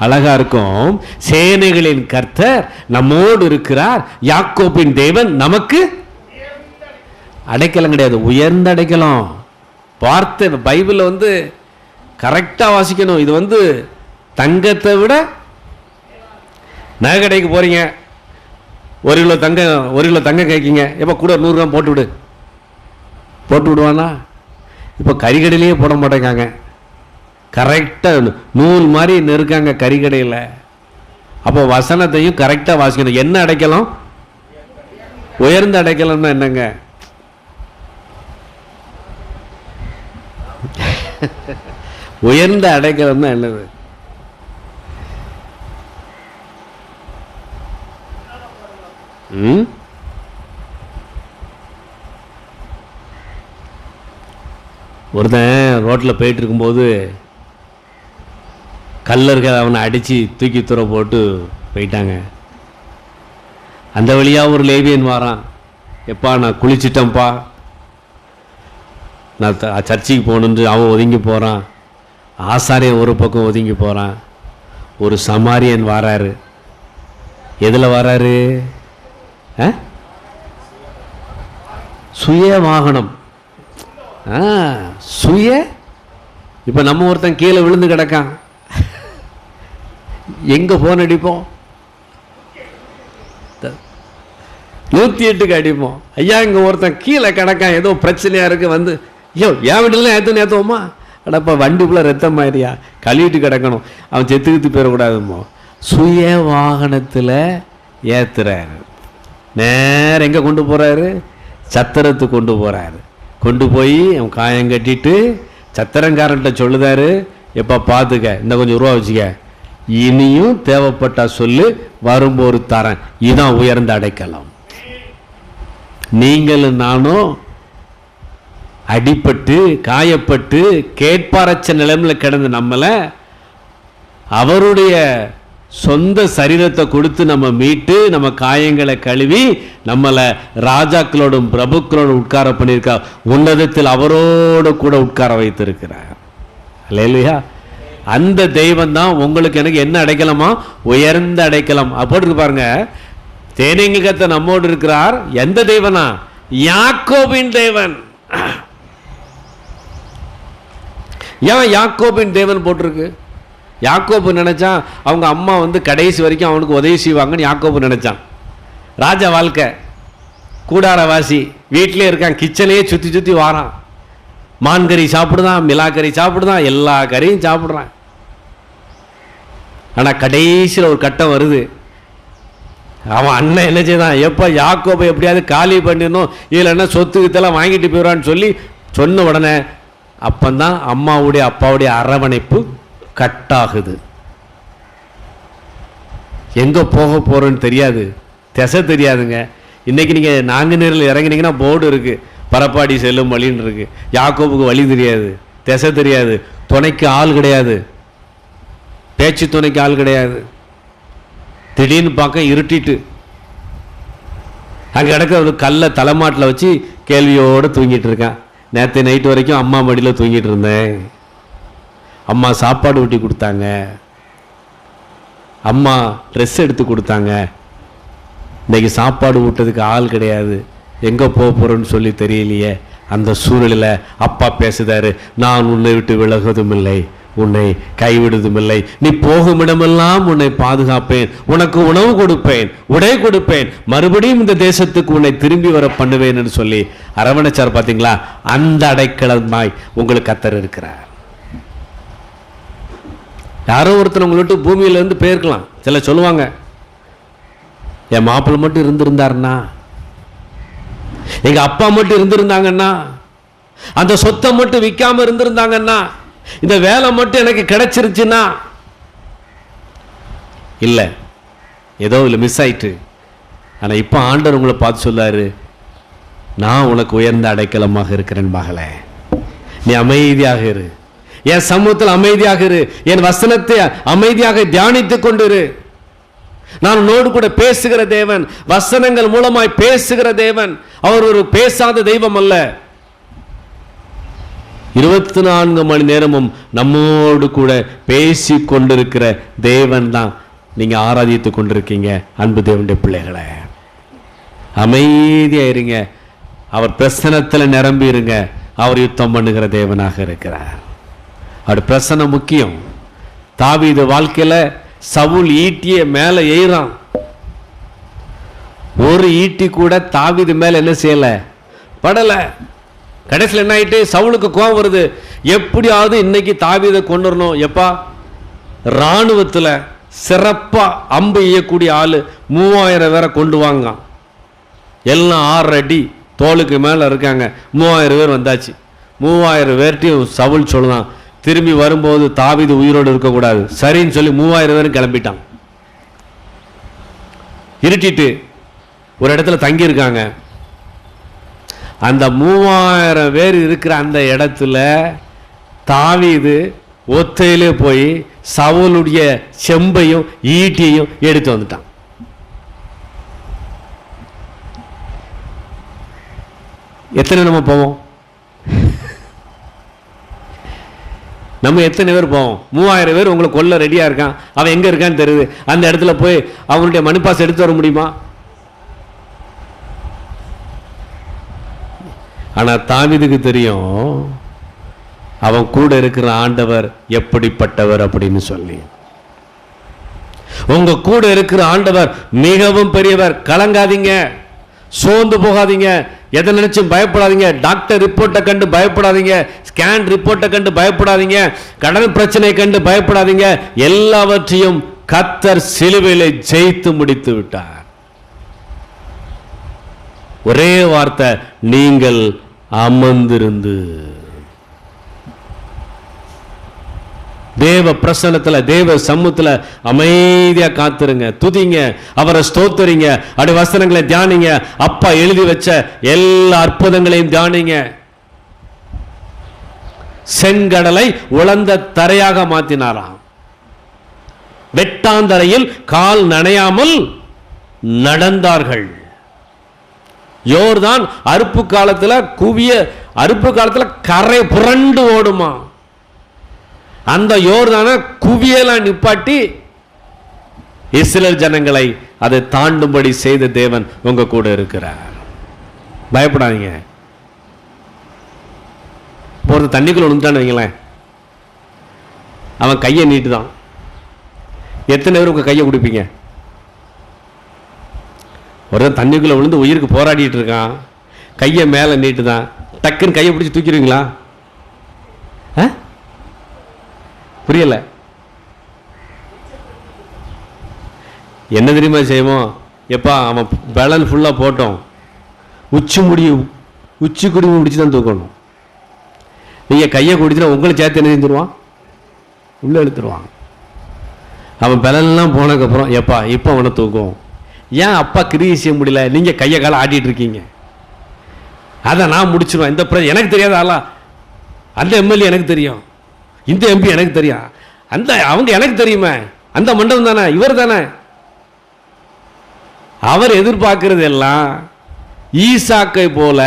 அழகா இருக்கும். சேனைகளின் கர்த்தர் நம்மோடு இருக்கிறார், யாக்கோபின் தேவன் நமக்கு அடைக்கலம் கிடையாது, உயர்ந்த அடைக்கலம். வார்த்தை பைபிளில் வந்து கரெக்டாக வாசிக்கணும். இது வந்து தங்கத்தை விட, நகை கடைக்கு போறீங்க, 1 கிலோ தங்கம் கேட்கீங்க, எப்போ கூட 100 கிராம் போட்டு விடுவானா? இப்போ கறிக்கடையிலேயே போட மாட்டேங்காங்க, கரெக்டாக நூல் மாதிரி நெருக்காங்க கறிக்கடையில். அப்போ வசனத்தையும் கரெக்டாக வாசிக்கணும். என்ன அடைக்கலாம்? உயர்ந்த அடைக்கலம்னா என்னங்க? உயர்ந்த அடைக்கலம்னா என்னது? ஒருத்தன் ரோட்டில் போயிட்டு இருக்கும்போது கல்லர்கள் அவனை அடித்து தூக்கி தூர போட்டு போயிட்டாங்க. அந்த வழியாக ஒரு லேவியன் வாரான். எப்பா நான் குளிச்சிட்டேன்ப்பா, நான் சர்ச்சைக்கு போகணுன்னு அவன் ஒதுங்கி போகிறான். ஆசாரியன் ஒரு பக்கம் ஒதுங்கி போகிறான். ஒரு சமாரியன் வாராரு. எதில் வராரு? சுய வாகனம். சுய. இப்போ நம்ம ஒருத்தன் கீழே விழுந்து கிடக்கான், எங்கே ஃபோன் அடிப்போம்? 108க்கு அடிப்போம். ஐயா இங்கே ஒருத்தன் கீழே கிடக்கான், ஏதோ பிரச்சனையாக இருக்குது, வந்து ஐயோ என் வீட்டிலாம் ஏற்றுவோமா? அடப்பா வண்டிக்குள்ளே ரத்தம் ஆயிரியா, கழுவிட்டு கிடக்கணும், அவன் செத்துக்கிட்டு போயிடக்கூடாதுமோ. சுய வாகனத்தில் ஏற்றுறாரு. நேரம் எங்கே கொண்டு போகிறாரு? சத்திரத்துக்கு கொண்டு போகிறாரு. கொண்டு போய் அவன் காயம் கட்டிட்டு சத்திரங்காரன்ட்ட சொல்லுதாரு, எப்போ பார்த்துக்க, இந்த கொஞ்சம் ரூபா வச்சுக்க, இனியும் தேவைப்பட்டா சொல்லு, வரும்போது தரேன். இதுதான் உயர்ந்த அடைக்கலம். நீங்களும் நானும் அடிப்பட்டு காயப்பட்டு கேட்பாரச்ச நிலைமையில் கிடந்து நம்மளை அவருடைய சொந்த சரீரத்தை கொடுத்து நம்ம மீட்டு நம்ம காயங்களை கழுவி நம்மளை ராஜாக்களோடும் பிரபுக்களோடும் உட்கார பண்ணியிருக்கா. உன்னதத்தில் அவரோடு கூட உட்கார வைத்திருக்கிறார். அல்லேலூயா. அந்த தெய்வம் தான் உங்களுக்கு எனக்கு என்ன அடைக்கலமா? உயர்ந்த அடைக்கலம். அப்படி பாருங்க, தேனீங்க கத்த நம்மோடு இருக்கிறார். எந்த தெய்வனா? யாக்கோபின் தேவன். ஏன் யாக்கோபின் தேவன் போட்டிருக்கு? யாக்கோபு நினைச்சான் அவங்க அம்மா வந்து கடைசி வரைக்கும் அவனுக்கு உதவி செய்வாங்கன்னு யாக்கோபு நினைச்சான். ராஜா வாழ்க்கை, கூடாரவாசி, வீட்டிலே இருக்கான், கிச்சனையே சுற்றி சுற்றி வாரான். மான் கறி சாப்பிடுதான், மிளா கறி சாப்பிடுதான், எல்லா கறியும் சாப்பிட்றான். ஆனால் கடைசியில் ஒரு கட்டம் வருது. அவன் அண்ணன் என்ன செய்தான்? எப்போ யாக்கோபை எப்படியாவது காலி பண்ணிடணும், இல்லைன்னா சொத்துக்கத்தெல்லாம் வாங்கிட்டு போயிடுவான்னு சொல்லி சொன்ன உடனே அப்பந்தான் அம்மாவுடைய அப்பாவுடைய அரவணைப்பு கட்டாகுது. எங்கே போக போகிறோன்னு தெரியாது, திசை தெரியாதுங்க. இன்றைக்கி நீங்கள் நாங்குநேரில் இறங்கினீங்கன்னா போர்டு இருக்குது, பரப்பாடி செல்லும் வழின்னு இருக்குது. யாக்கோபுக்கு வழி தெரியாது, திசை தெரியாது, துணைக்கு ஆள் கிடையாது, பேச்சு துணைக்கு ஆள் கிடையாது. திடீர்னு பார்க்க இருட்டிட்டு அங்கே கிடக்க ஒரு கல்லை தலைமாட்டில் வச்சு கேள்வியோடு தூங்கிட்டு இருக்கான். நேற்று நைட்டு வரைக்கும் அம்மா மடியில் தூங்கிட்டு இருந்தேன், அம்மா சாப்பாடு ஊட்டி கொடுத்தாங்க, அம்மா ட்ரெஸ் எடுத்து கொடுத்தாங்க, இன்றைக்கி சாப்பாடு ஊட்டதுக்கு ஆள் கிடையாது, எங்கே போக போகிறோன்னு சொல்லி தெரியலையே. அந்த சூழலில் அப்பா பேசுதாரு, நான் உன்னை விட்டு விலகுவதும் இல்லை, உன்னை கைவிடுவதும் இல்லை, நீ போகும் இடமெல்லாம் உன்னை பாதுகாப்பேன், உனக்கு உணவு கொடுப்பேன், உடை கொடுப்பேன், மறுபடியும் இந்த தேசத்துக்கு உன்னை திரும்பி வர பண்ணுவேன் என்று சொல்லி அரவணைச்சார். பார்த்தீங்களா? அந்த அடைக்கலமாய் உங்களுக்கு கர்த்தர் இருக்கிறார். யாரோ ஒருத்தர் உங்களை விட்டு பூமியிலேருந்து போயிருக்கலாம். சில சொல்லுவாங்க, என் மாப்பிள்ளை மட்டும் இருந்திருந்தாருன்னா, எங்க அப்பா மட்டும் இருந்திருந்தாங்கன்னா, அந்த சொத்தை மட்டும் விற்காம இருந்திருந்தாங்கன்னா, இந்த வேலை மட்டும் எனக்கு கிடைச்சிருச்சுன்னா. இல்லை, ஏதோ இல்லை மிஸ் ஆயிட்டு. ஆனால் இப்போ ஆண்டவர் உங்களை பார்த்து சொல்லாரு, நான் உனக்கு உயர்ந்த அடைக்கலமாக இருக்கிறேன் மகளே, நீ அமைதியாக இரு, என் சமூகத்தில் அமைதியாக இரு, என் வசனத்தை அமைதியாக தியானித்துக் கொண்டிரு. நான் உன்னோடு கூட பேசுகிற தேவன், வசனங்கள் மூலமாய் பேசுகிற தேவன். அவர் ஒரு பேசாத தெய்வம் அல்ல. 24 மணி நேரமும் நம்மோடு கூட பேசி கொண்டிருக்கிற தேவன் தான் நீங்க ஆராதித்துக் கொண்டிருக்கீங்க. அன்பு தேவனுடைய பிள்ளைகளை, அமைதியா இருங்க, அவர் பிரசனத்தில் நிரம்பி இருங்க. அவர் யுத்தம் பண்ணுகிற தேவனாக இருக்கிறார். அவர் பிரசனம் முக்கியம். தாவீது வாழ்க்கையில சவுல் ஈட்டிய மேல ஏறான், ஒரு ஈட்டி கூட தாவீது மேல என்ன செய்யல, படல. கடைசியில் என்ன ஆயிட்டு, சவுலுக்கு கோபம் வருது, எப்படியாவது இன்னைக்கு தாவீதை கொண்டுறணும். எப்பா, இராணுவத்தில் சிறப்பா அம்பு எய்யக்கூடிய ஆளு 3000 பேரை கொண்டு வாங்க, எல்லாம் 6 அடி தோளுக்கு மேல இருக்காங்க. 3000 பேர் வந்தாச்சு. 3000 பேர்ட்டையும் சவுல் சொல்லலாம், திரும்பி வரும்போது தாவீது உயிரோடு இருக்கக்கூடாது. சரின்னு சொல்லி 3000 பேரும் கிளம்பிட்டான். இருட்டிட்டு ஒரு இடத்துல தங்கி இருக்காங்க. அந்த 3000 பேர் இருக்கிற அந்த இடத்துல தாவீது ஒத்தையிலே போய் சவுலுடைய செம்பையும் ஈட்டியையும் எடுத்து வந்துட்டான். எத்தனை நம்ம போவோம்? நம்ம எத்தனை பேர் போவோம்? 3000 பேர் உங்களை கொல்ல ரெடியா இருக்கான், அவன் எங்க இருக்கான்னு தெரியுது. அந்த இடத்துல போய் அவனுடைய மணிப்பாஸ் எடுத்து வர முடியுமா? ஆனா தாவீதுக்கு தெரியும் அவன் கூட இருக்கிற ஆண்டவர் எப்படிப்பட்டவர் அப்படின்னு சொல்லி. உங்க கூட இருக்கிற ஆண்டவர் மிகவும் பெரியவர். கலங்காதீங்க, சோர்ந்து போகாதீங்க, எதை நினைச்சும் பயப்படாதீங்க. டாக்டர் ரிப்போர்ட்டை கண்டு பயப்படாதீங்க, ஸ்கேன் ரிப்போர்ட்டை கண்டு பயப்படாதீங்க, கடன் பிரச்சனை கண்டு பயப்படாதீங்க. எல்லாவற்றையும் கர்த்தர் சிலுவையிலே ஜெயித்து முடித்து விட்டார். ஒரே வார்த்தை, நீங்கள் அமர்ந்திருந்து தேவ பிரசன்னத்துல, தேவ சமூகத்துல அமைதியா காத்துருங்க, துதிங்க, அவரை ஸ்தோத்தரிங்க, அப்படி வசனங்களை தியானிங்க, அப்பா எழுதி வச்ச எல்லா அற்புதங்களையும் தியானிங்க. செங்கடலை உலர்ந்த தரையாக மாத்தினாராம். வெட்டாந்தரையில் கால் நனையாமல் நடந்தார்கள். யோர்தான் அறுப்பு காலத்துல அறுப்பு காலத்துல கரை புரண்டு ஓடுமா. அந்த யோர்தான குவியலாம் நிப்பாட்டி இஸ்ரவேல் ஜனங்களை அதை தாண்டும்படி செய்த தேவன் உங்க கூட இருக்கிறார். பயப்படாதீங்க. போறது தண்ணிக்குள்ள விழுந்துட்டான்னு வைங்களேன், அவன் கையை நீட்டுதான். எத்தனை பேர் உங்க கையை குடிப்பீங்க? ஒருத்தன் தண்ணிக்குள்ள விழுந்து உயிருக்கு போராடிட்டு இருக்கான், கையை மேல நீட்டுதான், டக்குன்னு கையை பிடிச்சி தூக்கிடுவீங்களா? புரியல. என்ன தெரியுமா செய்வோம்? எப்பா அவன் பேலன் ஃபுல்லா போட்டோம், உச்சி குடி முடிச்சு தான் தூக்கணும். நீங்க கையை குடிச்சுனா உங்களை சேர்த்து என்ன செஞ்சிருவான்? உள்ள எடுத்துருவான். அவன் பேலன்லாம் போனதுக்கப்புறம் எப்பா இப்போ அவனை தூக்கும். ஏன் அப்பா கிரியை செய்ய முடியல? நீங்க கையை காலை ஆட்டிட்டு இருக்கீங்க. அதை நான் முடிச்சிருவேன். இந்த எனக்கு தெரியாத ஆளா? அந்த எம்எல்ஏ எனக்கு தெரியும், இந்த எம்பி எனக்கு தெரியும், அந்த அவங்க எனக்கு தெரியுமே, அந்த மண்டபம் தானே, இவர் தானே. அவர் எதிர்பார்க்கிறது எல்லாம் ஈசாக்கை போல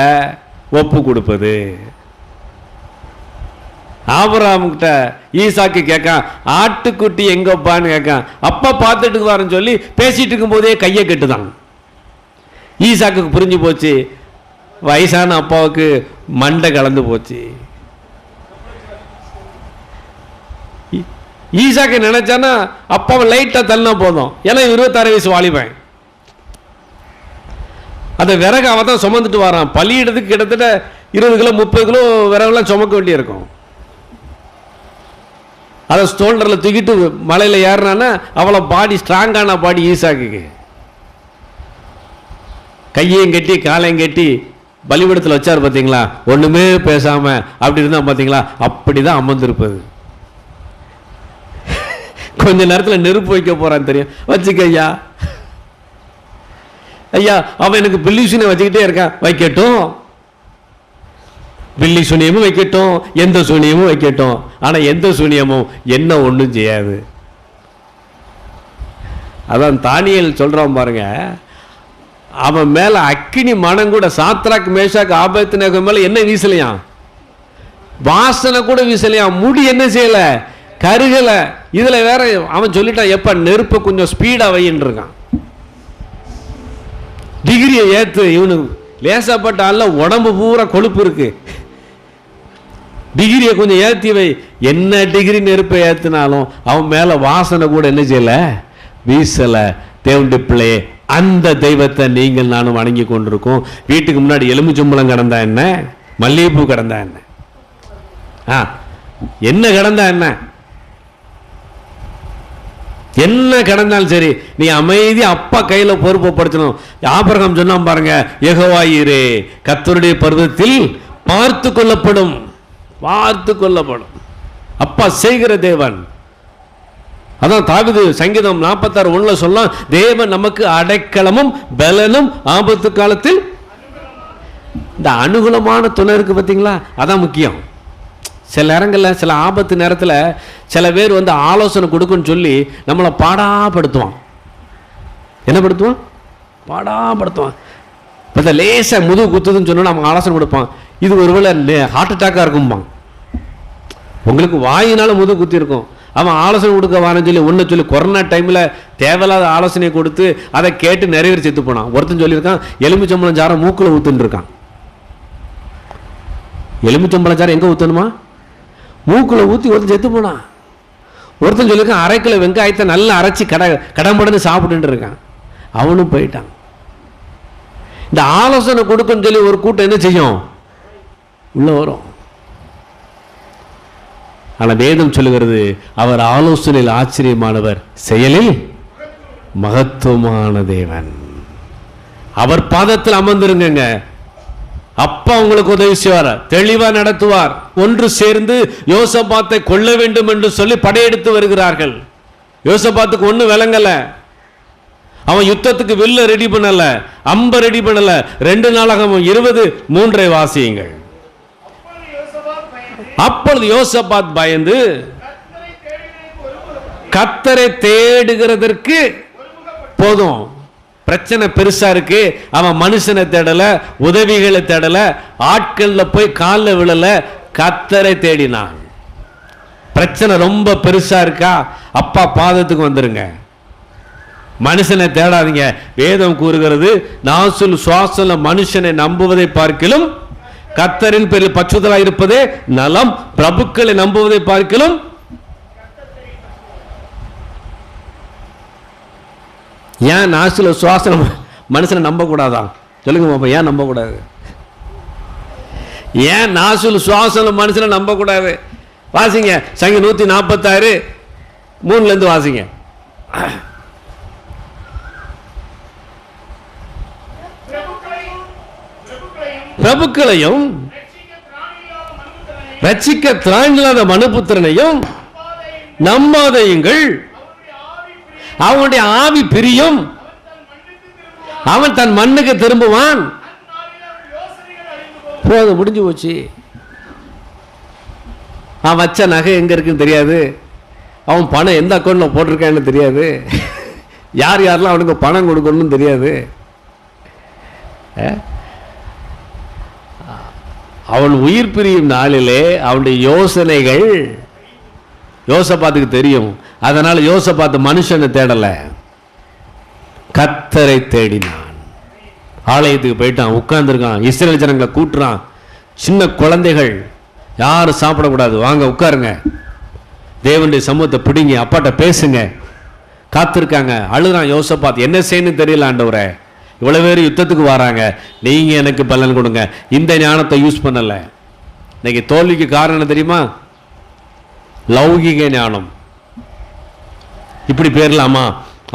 ஒப்பு கொடுப்பது. ஆபிரகாம்கிட்ட ஈசாக்கு கேட்கான், ஆட்டுக்குட்டி எங்கப்பான்னு கேட்கான். அப்பா பார்த்துட்டு வாருன்னு சொல்லி பேசிட்டு இருக்கும் போதே கையை கட்டுதான். ஈசாக்கு புரிஞ்சு போச்சு, வயசான அப்பாவுக்கு மண்டை கலந்து போச்சு. ஈசாக்கு நினைச்சானா அப்பாவை லைட்டா தள்ளினா போதும், ஏன்னா 26 வயசு வாலிபன். அந்த விறகு அவன் தான் சுமந்துட்டு வரான். பலியிடத்துக்கு கிட்டத்தட்ட 20 கிலோ 30 கிலோ விறகுலாம் சுமக்க வேண்டியிருக்கும். அதை ஸ்டோல்டரில் தூக்கிட்டு மலையில் ஏறினான்னா அவ்வளோ பாடி, ஸ்ட்ராங்கான பாடி ஈசாக்கு. கையையும் கட்டி காலையும் கட்டி பலிபீடத்தில் வச்சார் பார்த்தீங்களா, ஒன்றுமே பேசாமல் அப்படி இருந்தால் பார்த்தீங்களா, அப்படி தான் அமர்ந்திருப்பது. கொஞ்ச நேரத்தில் நெருப்பு வைக்க போறான்னு தெரியும், வச்சுக்க ஐயா. ஐயா அவன் எனக்கு பில்யூஷனை வச்சுக்கிட்டே இருக்கான், வைக்கட்டும். பில்லி சூனியமும் வைக்கட்டும், எந்த சூனியமும் வைக்கட்டும், ஆனால் எந்த சூனியமும் என்ன ஒன்றும் செய்யாது. அதான் தானியேல் சொல்கிறான் பாருங்க, அவன் மேலே அக்கினி மனம் கூட சாத்ராக் மேஷாக் ஆபேத்நேகோ மேலே என்ன வீசலையாம், வாசனை கூட வீசலையாம், முடி என்ன செய்யலை, கருகலை. இதில் வேற அவன் சொல்லிட்டான், எப்போ நெருப்பை கொஞ்சம் ஸ்பீடாக வைன்னு இருக்கான், டிகிரியை ஏற்று. இவனுக்கு லேசாப்பட்ட ஆள்ல உடம்பு பூரா கொழுப்பு இருக்கு, டிகிரியை கொஞ்சம் ஏற்றி வை. என்ன டிகிரி நெருப்பை ஏற்றினாலும் அவன் மேலே வாசனை கூட என்ன செய்யலை, வீசலை. தேவனுடைய பிள்ளையே, அந்த தெய்வத்தை நீங்கள் நானும் வணங்கி கொண்டிருக்கோம். வீட்டுக்கு முன்னாடி எலுமிச்சம்பழம் கிடந்தா என்ன, மல்லிகைப்பூ கிடந்தா என்ன, என்ன கிடந்தா என்ன, என்ன கிடந்தாலும் சரி, நீ அமைதி அப்பா கையில பொறுப்பப்படுத்தணும். ஆபிரகாம் சொன்னான் பாருங்க, யெகோவாயிரே கர்த்தருடைய பர்வதத்தில் பார்த்து கொள்ளப்படும், பார்த்து கொள்ளப்படும். அப்பா செய்கிற தேவன். அதான் தாவீது சங்கீதம் 46:1 சொல்லலாம், தேவன் நமக்கு அடைக்கலமும் பலனும் ஆபத்து காலத்தில். இந்த அனுகூலமான துணை இருக்கு பார்த்தீங்களா, அதான் முக்கியம். சில நேரங்களில் சில ஆபத்து நேரத்தில் சில பேர் வந்து ஆலோசனை கொடுக்குன்னு சொல்லி நம்மளை பாடாப்படுத்துவான். என்ன படுத்துவான், பாடாப்படுத்துவான். இப்போ லேசாக முதுகு குத்துதுன்னு சொன்னா நம்ம ஆலோசனை கொடுப்பான், இது ஒருவேளை ஹார்ட் அட்டாக்காக இருக்கும்பான். உங்களுக்கு வாயினால முதுகு குத்தி இருக்கும், அவன் ஆலோசனை கொடுக்க வாரன்னு சொல்லி ஒன்று சொல்லி கொரோனா டைமில் தேவையில்லாத ஆலோசனையை கொடுத்து அதை கேட்டு நிறைய பேர் செத்து போனான். ஒருத்தன் சொல்லியிருக்கான், எலுமிச்சம்பழம் சாரம் மூக்கில் ஊத்துன்னு இருக்கான். எலுமிச்சம்பழம் சாரம் எங்கே ஊற்றணுமா, மூக்கில் ஊற்றி ஒருத்தன் செத்து போனான். ஒருத்தன் சொல்லியிருக்கான், 1/2 கிலோ வெங்காயத்தை நல்லா அரைச்சி கடம்படன்னு சாப்பிட்டுட்டு இருக்கான், அவனும் போயிட்டான். இந்த ஆலோசனை கொடுக்குன்னு சொல்லி ஒரு கூட்டம் என்ன செய்யும், உள்ள வரும். ஆனால் வேதம் சொல்லுகிறது, அவர் ஆலோசனையில் ஆச்சரியமானவர், செயலில் மகத்துவமான தேவன். அவர் பாதத்தில் அமர்ந்திருங்க, அப்பா உங்களுக்கு உதவி செய்வார், தெளிவா நடத்துவார். ஒன்று சேர்ந்து யோசபாத்தை கொல்ல வேண்டும் என்று சொல்லி படையெடுத்து வருகிறார்கள். யோசபாத்துக்கு ஒண்ணு விளங்கல, அவன் யுத்தத்துக்கு வில்ல ரெடி பண்ணல, அம்ப ரெடி பண்ணல. 2 நாளாகமம் 20:3 வாசியுங்கள். அப்பொழுது யோசபாத் பயந்து கர்த்தரை தேடுகிறதற்கு போதும். பிரச்சனை பெருசா இருக்கு, அவன் மனுஷனை தேடல, உதவிகளை தேடல, ஆட்கள்ல போய் காலில் விழல, கர்த்தரை தேடினான். பிரச்சனை ரொம்ப பெருசா இருக்கா, அப்பா பாதத்துக்கு வந்துருங்க, மனுஷனை தேடாதீங்க. வேதம் கூறுகிறது, நாசுல் சுவாசல மனுஷனை நம்புவதை பார்க்கிலும் கர்த்தரின் பேரில் பற்றுதலாய் இருப்பதே நலம், பிரபுக்களை நம்புவதை பார்க்கிலும். ஏன் நாசுல சுவாசம் மனுஷனை நம்ப கூடாதான், சொல்லுங்க பாப்பா, ஏன் நம்ப கூடாது? ஏன் நாசுல் சுவாசம் மனுஷனை நம்ப கூடாது? வாசிங்க சங்கீதம் 146:3 வாசிங்க. பிரபுக்களையும் ரட்சிக்க திராணில்லாத மனுபுத்திரனையும் நம்பாதையுங்கள், அவனுடைய ஆவி பிரியும், அவன் தன் மண்ணுக்கு திரும்புவான். போதும், முடிஞ்சு போச்சு. அவன் வச்ச நகை எங்க இருக்குன்னு தெரியாது, அவன் பணம் எந்த அக்கௌண்ட்ல போட்டிருக்கான்னு தெரியாது, யார் யாரெல்லாம் அவனுக்கு பணம் கொடுக்கணும்னு தெரியாது. அவன் உயிர் பிரியும் நாளிலே அவனுடைய யோசனைகள் யோசபாத்துக்கு தெரியும். அதனால யோசபாத்து மனுஷனை தேடல, கர்த்தரை தேடினான். ஆலயத்துக்கு போயிட்டான், உட்கார்ந்துருக்கான், இஸ்ரவேல் ஜனங்களை கூட்டுறான். சின்ன குழந்தைகள் யாரும் சாப்பிடக்கூடாது, வாங்க உட்காருங்க, தேவனுடைய சமூகத்தை பிடிங்க, அப்பாட்ட பேசுங்க. காத்திருக்காங்க, அழுகிறான் யோசபாத், என்ன செய்யணும்னு தெரியல ஆண்டவரே, இவ்வளவு பேர் யுத்தத்துக்கு வராங்க, நீங்க எனக்கு பலன் கொடுங்க. இந்த ஞானத்தை யூஸ் பண்ணல. இன்னைக்கு தோல்விக்கு காரணம் தெரியுமா, லௌகிக ஞானம். இப்படி பேரலாமா,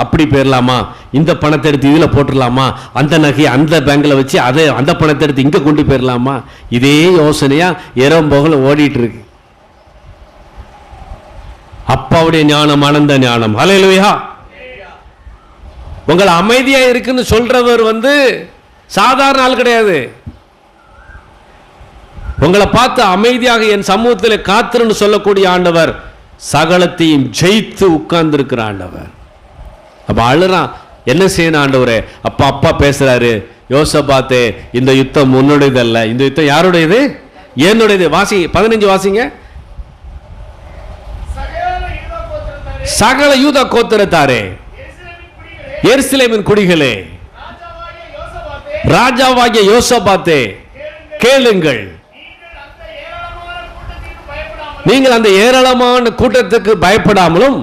அப்படி பேரலாமா, இந்த பணத்தை எடுத்து இதில் போட்டுடலாமா, அந்த நகையை அந்த பேங்கில் வச்சு அதை அந்த பணத்தை எடுத்து இங்கே கொண்டு போயிடலாமா, இதே யோசனையா இரவும் பகலும் ஓடிட்டு இருக்கு. அப்பாவுடைய ஞானம் ஆனந்த ஞானம். ஹல்லேலூயா. உங்களை அமைதியா இருக்குன்னு சொல்றவர் சாதாரண ஆள் கிடையாது. உங்களை பார்த்து அமைதியாக என் சமூகத்தில் காத்திருன்னு சொல்லக்கூடிய ஆண்டவர் சகலத்தையும் ஜெயித்து உட்கார்ந்து இருக்கிற ஆண்டவர். அப்ப அழுறான், என்ன செய்யணும் ஆண்டவரே? அப்பா பேசுறாரு, யோசபாத்தே இந்த யுத்தம் உன்னுடையது அல்ல, இந்த யுத்தம் யாருடையது? என்னுடையது. வாசி 15 வாசிங்க. சகல யூதா கோத்திரத்தாரே, எருசலேமின் குடிகளே, ராஜாவாகிய யோசபாத்தே கேளுங்கள், நீங்கள் அந்த ஏராளமான கூட்டத்துக்கு பயப்படாமலும்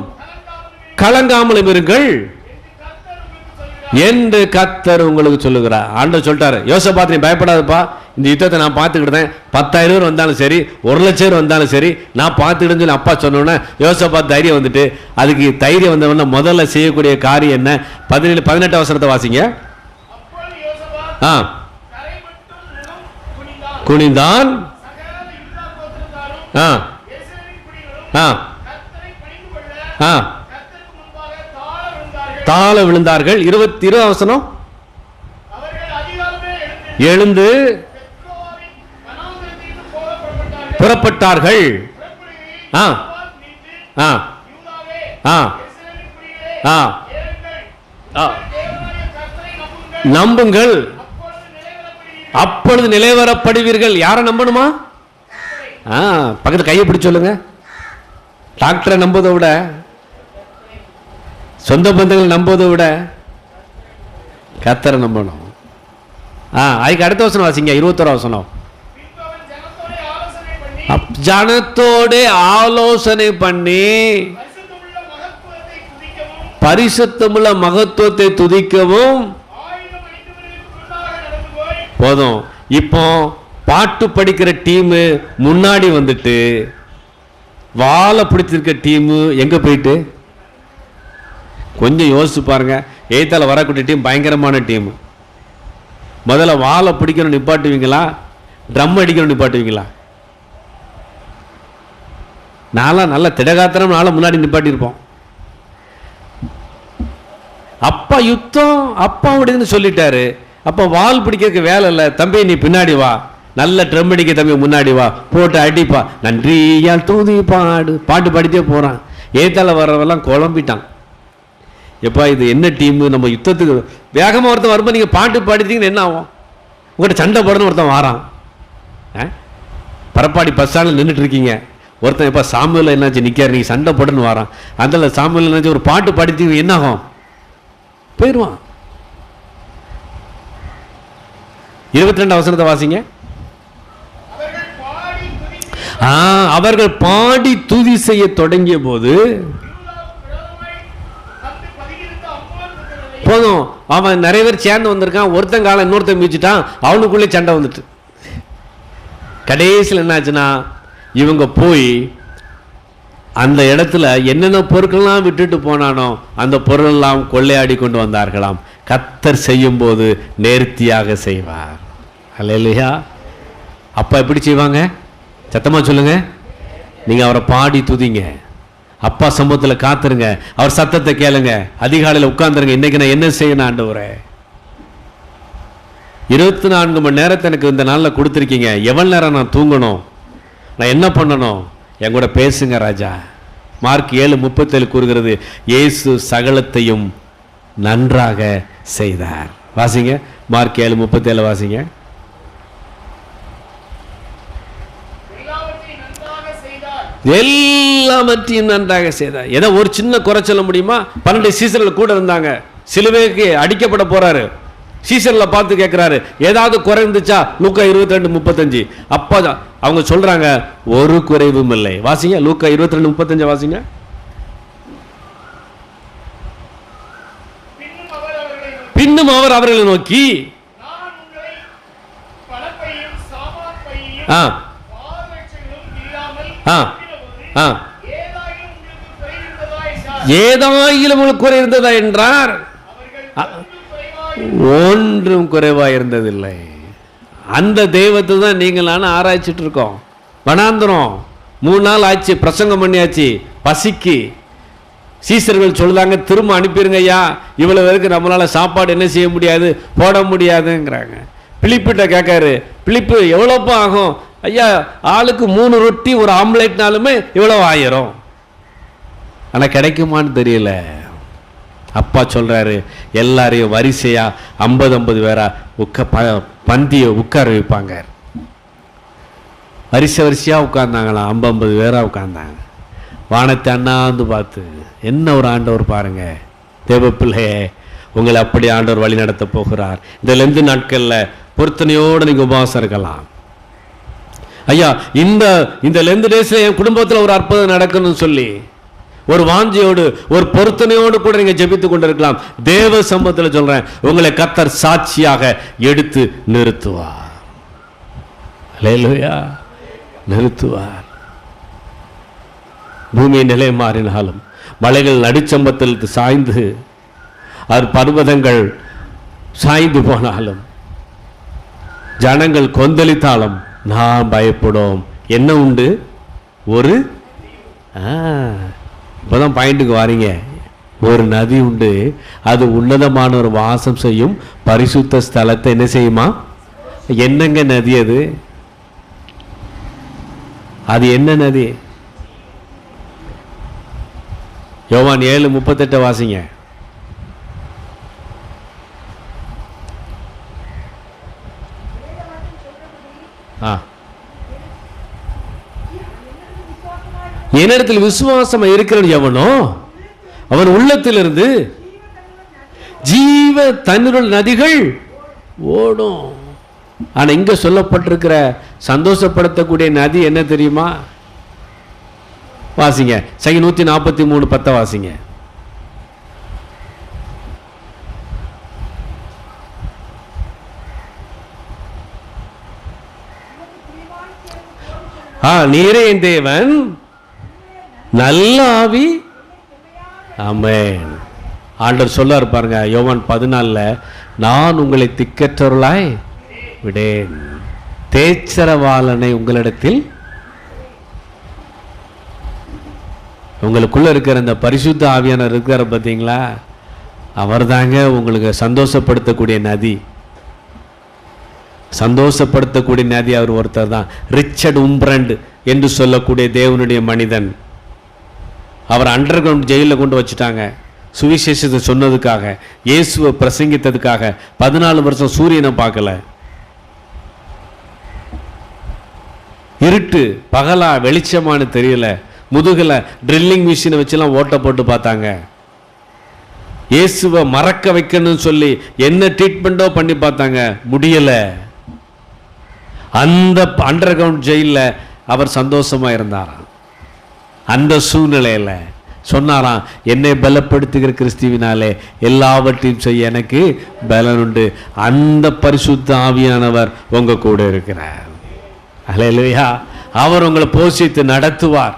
கலங்காமலும் இருங்கள் என்று கர்த்தர் உங்களுக்கு சொல்லுகிறார். ஆண்டவர் சொல்லிட்டாரு, யோசபாத் நீ பயப்படாதப்பா, இந்த யுத்தத்தை நான் பார்த்துக்கிட்டேன், 10,000 பேர் வந்தாலும் சரி, 1,00,000 பேர் வந்தாலும் சரி, நான் பார்த்துக்கிட்டேன்னு சொல்லி அப்பா சொன்னோன்னே யோசபாத் தைரியம் வந்துட்டு, அதுக்கு தைரியம் வந்தவொடனே முதல்ல செய்யக்கூடிய காரியம் என்ன? 18 வசனத்தை வாசிங்க. குனிந்தான், தாழ விழுந்தார்கள். 20 வசனம், எழுந்து புறப்பட்டார்கள். நம்புங்கள், அப்பொழுது நிலைவரப்படுவீர்கள். யாரை நம்பணுமா? பக்கத்து கையை பிடிச்சு சொல்லுங்க. டாக்டரை நம்புவதை விட, சொந்த பந்தங்கள் நம்புவதை விட கர்த்தரை நம்பணும். அதுக்கு அடுத்த வசனம் வாசிங்க, 21 வசனம். ஜனத்தோட ஆலோசனை பண்ணி பரிசுத்தமுள்ள மகத்துவத்தை துதிக்கவும். போதும். இப்போ பாட்டு படிக்கிற டீம் முன்னாடி வந்துட்டு, வாழை பிடிச்சிருக்க டீம் எங்க போயிட்டு? கொஞ்சம் யோசிச்சு பாருங்க. எய்த்தால வரக்கூடிய டீம் பயங்கரமான டீம். முதல்ல வாழை பிடிக்கணும் நிப்பாட்டுவீங்களா, ட்ரம் அடிக்கணும் நிப்பாட்டுவீங்களா? நான்லாம் நல்ல திடகாத்திரம் நாளை முன்னாடி நிப்பாட்டியிருப்போம். அப்பா யுத்தம் அப்பாவுடையதுன்னு சொல்லிட்டாரு. அப்போ வால் பிடிக்கிறதுக்கு வேலை இல்லை. தம்பி நீ பின்னாடி வா, நல்ல ட்ரம் அடிக்க தம்பி முன்னாடி வா, போட்டு அடிப்பா, நன்றியால் தூதி பாடு, பாட்டு பாடித்தே போகிறான். ஏத்தால வர்றவெல்லாம் குழம்பிட்டான். எப்பா இது என்ன டீமு? நம்ம யுத்தத்துக்கு வேகமாக ஒருத்தன் வரும்போது நீங்கள் பாட்டு பாடித்தீங்கன்னு என்ன ஆகும்? உங்கள்கிட்ட சண்டை போடணும்னு ஒருத்தன் வாரான். பரப்பாடி பஸ் ஸ்டாண்டில் நின்றுட்டு இருக்கீங்க, ஒருத்தன் எப்போ சாமியில் என்னாச்சு நிற்காரு, நீங்கள் சண்டை போடணும்னு வாரான். அந்த சாமியில் என்னாச்சு ஒரு பாட்டு பாடித்தீங்க என்ன ஆகும்? போயிடுவான். 22 வசனத்தை வாசிங்க. அவர்கள் பாடி துதி செய்ய தொடங்கிய போது, போதும், அவன் நிறைய பேர் சேர்ந்து வந்திருக்கான். ஒருத்தன் காலம் இன்னொருத்தன் மீச்சிட்டான், அவனுக்குள்ளே சண்டை வந்துட்டு கடைசியில் என்னாச்சுன்னா, இவங்க போய் அந்த இடத்துல என்னென்ன பொருட்கள்லாம் விட்டுட்டு போனானோ அந்த பொருளெல்லாம் கொள்ளையாடி கொண்டு வந்தார்களாம். கர்த்தர் செய்யும் போது நேர்த்தியாக செய்வார். அல்லேலூயா. அப்பா எப்படி செய்வாங்க? சத்தமா சொல்லுங்க. நீங்க அவரை பாடி துதிங்க, அப்பா சமூகத்தில் காத்துருங்க, அவர் சத்தத்தை கேளுங்க, அதிகாலையில் உட்கார்ந்துருங்க. இன்னைக்கு நான் என்ன செய்யணும் ஆண்டவரே? 24 மணி நேரத்தை எனக்கு இந்த நாளில் கொடுத்துருக்கீங்க. எவ்வளவு நேரம் நான் தூங்கணும்? நான் என்ன பண்ணணும்? என் கூட பேசுங்க ராஜா. மார்க் 7:37 கூறுகிறது, இயேசு சகலத்தையும் நன்றாக செய்தார். வாசிங்க, மார்க் 7:37 வாசிங்க. எல்லாவற்றையும் நன்றாக செய்தார். ஏதோ ஒரு சின்ன குறை சொல்ல முடியுமா? 12 சீசர்கள் கூட இருந்தாங்க. சிலுவைக்கு அடிக்கப்பட போறாரு. சீசரில் பார்த்து கேட்கிறாரு, ஏதாவது குறை இருந்துச்சா? லூக்கா 22:35. அப்பா அவங்க சொல்றாங்க, ஒரு குறைவும் இல்லை. வாசிங்க, லூக்கா 22:35 வாசிங்க. பின்னும் அவர் அவர்களை நோக்கி, ஏதாயிலும் உங்களுக்கு குறை இருந்ததா என்றார். ஒன்றும் குறைவா இருந்ததில்லை. அந்த தெய்வத்தை தான் நீங்கள் நானும் ஆராய்ச்சிட்டு இருக்கோம். வனாந்திரம் 3 நாள் ஆச்சு, பிரசங்கம் பண்ணியாச்சு, பசிக்கு. சீசர்கள் சொல்லுதாங்க, திரும்ப அனுப்பிடுங்க ஐயா, இவ்வளவு பேருக்கு நம்மளால சாப்பாடு என்ன செய்ய முடியாது, போட முடியாதுங்கிறாங்க. பிலிப்பிட்ட கேட்காரு, பிலிப்பு எவ்வளோப்பா ஆகும்? ஐயா ஆளுக்கு 3 ரொட்டி ஒரு ஆம்லேட்னாலுமே இவ்வளவு 1000. ஆனால் கிடைக்குமான்னு தெரியல. அப்பா சொல்கிறாரு, எல்லாரையும் வரிசையாக 50 பேரா பந்தியை உட்கார வைப்பாங்க. வரிசையாக உட்கார்ந்தாங்களாம். 50 பேராக உட்கார்ந்தாங்க. வானத்தை அண்ணாந்து பார்த்து, என்ன ஒரு ஆண்டவர் பாருங்க, தேவ பிள்ளையே, உங்களை அப்படி ஆண்டவர் வழி நடத்த போகிறார். இந்த லெந்து நாட்களில் பொருத்தனையோடு நீங்கள் உபவாசம் இருக்கலாம். ஐயா இந்த லெந்து டேஸில் என் குடும்பத்தில் ஒரு அற்புதம் நடக்கணும்னு சொல்லி ஒரு வாஞ்சியோடு ஒரு பொருத்தனையோடு கூட நீங்க ஜெபித்து கொண்டிருக்கலாம். தேவ சமூகத்தில் சொல்றேன், உங்களை கர்த்தர் சாட்சியாக எடுத்து நிறுத்துவார். அல்லேலூயா, நிறுத்துவார். பூமியின் நிலை மாறினாலும், மலைகள் நடுச்சம்பத்தில் சாய்ந்து, அது பர்வதங்கள் சாய்ந்து போனாலும், ஜனங்கள் கொந்தளித்தாலும் நான் பயப்படும். என்ன உண்டு? ஒரு இப்போதான் பாயிண்ட்டுக்கு வாரீங்க. ஒரு நதி உண்டு, அது உன்னதமான ஒரு வாசம் செய்யும் பரிசுத்த ஸ்தலத்தை என்ன செய்யுமா? என்னங்க நதி அது? அது என்ன நதி? யோவான் 7:38 வாசிங்க. என்னிடத்தில் விசுவாசம் இருக்கிறது எவனோ அவன் உள்ளத்திலிருந்து ஜீவ தண்ணீர் நதிகள் ஓடும். ஆனா இங்க சொல்லப்பட்டிருக்கிற சந்தோஷப்படுத்தக்கூடிய நதி என்ன தெரியுமா? வாசிங்க, சங்கீதம் 143:10 வாசிங்க. நீரே என் தேவன், நல்ல ஆவி. ஆமென். ஆண்டவர் சொல்லார் பாருங்க, யோவான் 14, நான் உங்களை திக்கற்றவர்களாய் விடேன், தேச்சரவாளனை உங்களிடத்தில். உங்களுக்குள்ள இருக்கிற அந்த பரிசுத்த ஆவியானவர் இருக்கிற பார்த்தீங்களா, அவர் தாங்க உங்களுக்கு சந்தோஷப்படுத்தக்கூடிய நதி. சந்தோஷப்படுத்தக்கூடிய நதி அவர் ஒருத்தர் தான். ரிச்சர்ட் உம்ப்ரண்ட் என்று சொல்லக்கூடிய தேவனுடைய மனிதன். அவர் அண்டர் கிரவுண்ட் ஜெயிலில் கொண்டு வச்சுட்டாங்க. சுவிசேஷத்தை சொன்னதுக்காக, இயேசுவை பிரசங்கித்ததுக்காக. 14 வருஷம் சூரியனை பார்க்கல. இருட்டு, பகலா வெளிச்சமானு தெரியல. முதுகில் ட்ரில்லிங் மிஷினை வச்சுலாம் ஓட்ட போட்டு பார்த்தாங்க. இயேசுவை மறக்க வைக்கணும்னு சொல்லி என்ன ட்ரீட்மெண்ட்டோ பண்ணி பார்த்தாங்க, முடியலை. அந்த அண்டர் கிரவுண்ட் ஜெயிலில் அவர் சந்தோஷமா இருந்தாராம். அந்த சூழ்நிலையில் சொன்னாராம், என்னை பலப்படுத்துகிற கிறிஸ்துவினாலே எல்லாவற்றையும் செய்ய எனக்கு பலன் உண்டு. அந்த பரிசுத்த ஆவியானவர் உங்க கூட இருக்கிறார். அல்லேலூயா. அவர் உங்களை போஷித்து நடத்துவார்.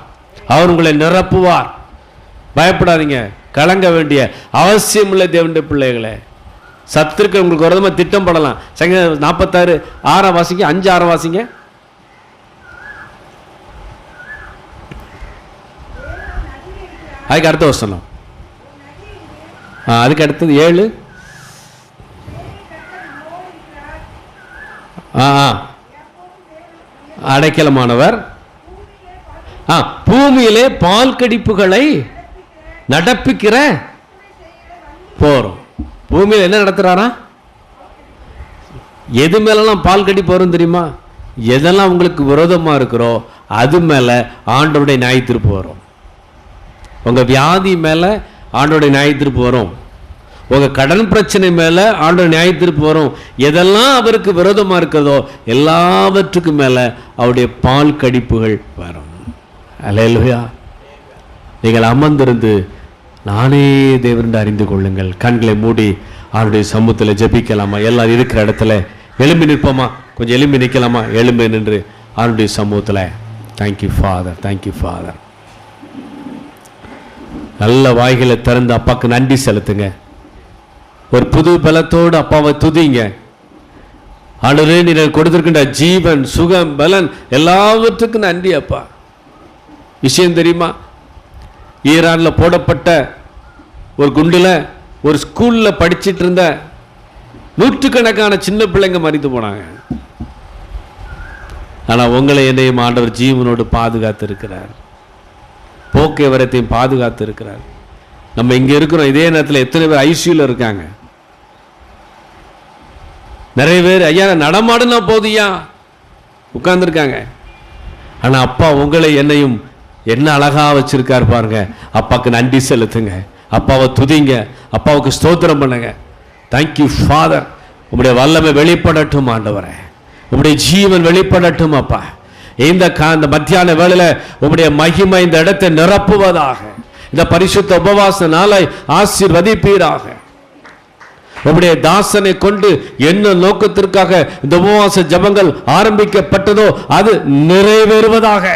அவர் உங்களை நிரப்புவார். பயப்படாதீங்க, கலங்க வேண்டிய அவசியம் இல்லை. தேவனுடைய பிள்ளைகளே, சத்துருக்கள் உங்களுக்கு ஒரு விதமாக திட்டம் படலாம். சங்கீதம் 46:6 வாசிங்க, 5:6 வாசிங்க. அதுக்கு அடுத்த வசனம், அதுக்கு அடுத்தது 7. அடைக்கலமானவர், பூமியிலே பால் கடிப்புகளை நடப்பிக்கிற போறோம். பூமியில் என்ன நடத்துறாரா? எது மேலாம் பால் கடிப்பு வரும் தெரியுமா? எதெல்லாம் உங்களுக்கு விரோதமா இருக்கிறோ அது மேல ஆண்டவருடைய நியாயத்தீர்ப்பு வரும். உங்க வியாதி மேல ஆண்டவருடைய நியாயத்தீர்ப்பு வரும். உங்க கடன் பிரச்சனை மேல ஆண்டவர் நியாயத்தீர்ப்பு வரும். எதெல்லாம் அவருக்கு விரோதமா இருக்கிறதோ எல்லாவற்றுக்கும் மேல அவருடைய பால் கடிப்புகள் வரும். அல்லேலூயா. நீங்கள் அமர்ந்திருந்து நானே தேவன் அறிந்து கொள்ளுங்கள். கண்களை மூடி அவருடைய சமூகத்தில் ஜெபிக்கலாமா? எல்லாரும் இருக்கிற இடத்துல எழும்பி நிற்போமா? கொஞ்சம் எழும்பி நிற்கலாமா? எழும்பி நின்று அவருடைய சமூகத்தில் தேங்க்யூ ஃபாதர், தேங்க்யூ ஃபாதர். நல்ல வாய்களை திறந்து அப்பாவுக்கு நன்றி செலுத்துங்க. ஒரு புது பலத்தோடு அப்பாவை துதிங்க. ஆண்டவரே, நீர் கொடுத்திருக்கின்ற ஜீவன், சுகம், பலன் எல்லாவற்றுக்கும் நன்றி அப்பா. விஷயம் தெரியுமா? ஈரானில் போடப்பட்ட ஒரு குண்டுல ஒரு ஸ்கூல்ல படிச்சுட்டு இருந்த 100 கணக்கான சின்ன பிள்ளைங்க மரித்து போனாங்க. ஆனால் உங்களை என்னையும் ஆண்டவர் ஜீவனோடு பாதுகாத்து இருக்கிறார், போக்கை வரத்தையும் பாதுகாத்து இருக்கிறார். நம்ம இங்கே இருக்கிறோம், இதே நேரத்தில் எத்தனை பேர் ஐசியூவில் இருக்காங்க. நிறைய பேர் ஐயா நடமாடுனா போதியா உட்கார்ந்துருக்காங்க. ஆனால் அப்பா உங்களை என்னையும் என்ன அழகா வச்சிருக்காரு பாருங்க. அப்பாவுக்கு நன்றி செலுத்துங்க, அப்பாவை துதிங்க, அப்பாவுக்கு ஸ்தோத்திரம் பண்ணுங்க. Thank you father. உங்களுடைய வல்லமை வெளிப்படட்டும் ஆண்டவரே, உங்களுடைய ஜீவன் வெளிப்படட்டும் அப்பா. இந்த மத்தியான வேளையில உங்களுடைய மகிமை இந்த இடத்தை நிரப்புவதாக. இந்த பரிசுத்த உபவாச நாளை ஆசீர்வதிப்பீராக. உங்களுடைய தாசனை கொண்டு என்ன நோக்கத்திற்காக இந்த உபவாச ஜபங்கள் ஆரம்பிக்கப்பட்டதோ அது நிறைவேறுவதாக.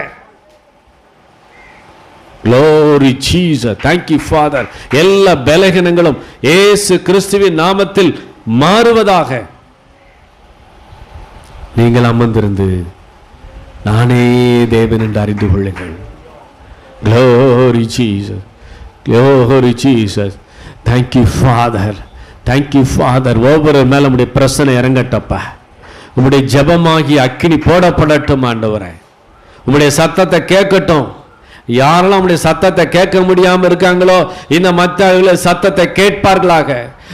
Glory Jesus. Thank you Father. எல்லா பலகீனங்களும் இயேசு கிறிஸ்துவின் நாமத்தில் மாறுவதாக. நீங்கள் அமர்ந்திருந்து நானே தேவன் என்று அறிந்து கொள்ளுங்கள். Glory Jesus. Glory Jesus. Thank you Father. Thank you Father. ஒவ்வொரு மேல உம்முடைய பிரசன்னை இறங்கட்டப்பா. உம்முடைய ஜெபமாகி அக்கினி போடப்படட்டும் ஆண்டவரே. உம்முடைய சத்தத்தை கேட்கட்டும். யாரெல்லாம் உங்களுடைய சத்தத்தை கேட்க முடியாம இருக்காங்களோ இந்த மத்திய சத்தத்தை கேட்பார்களாக.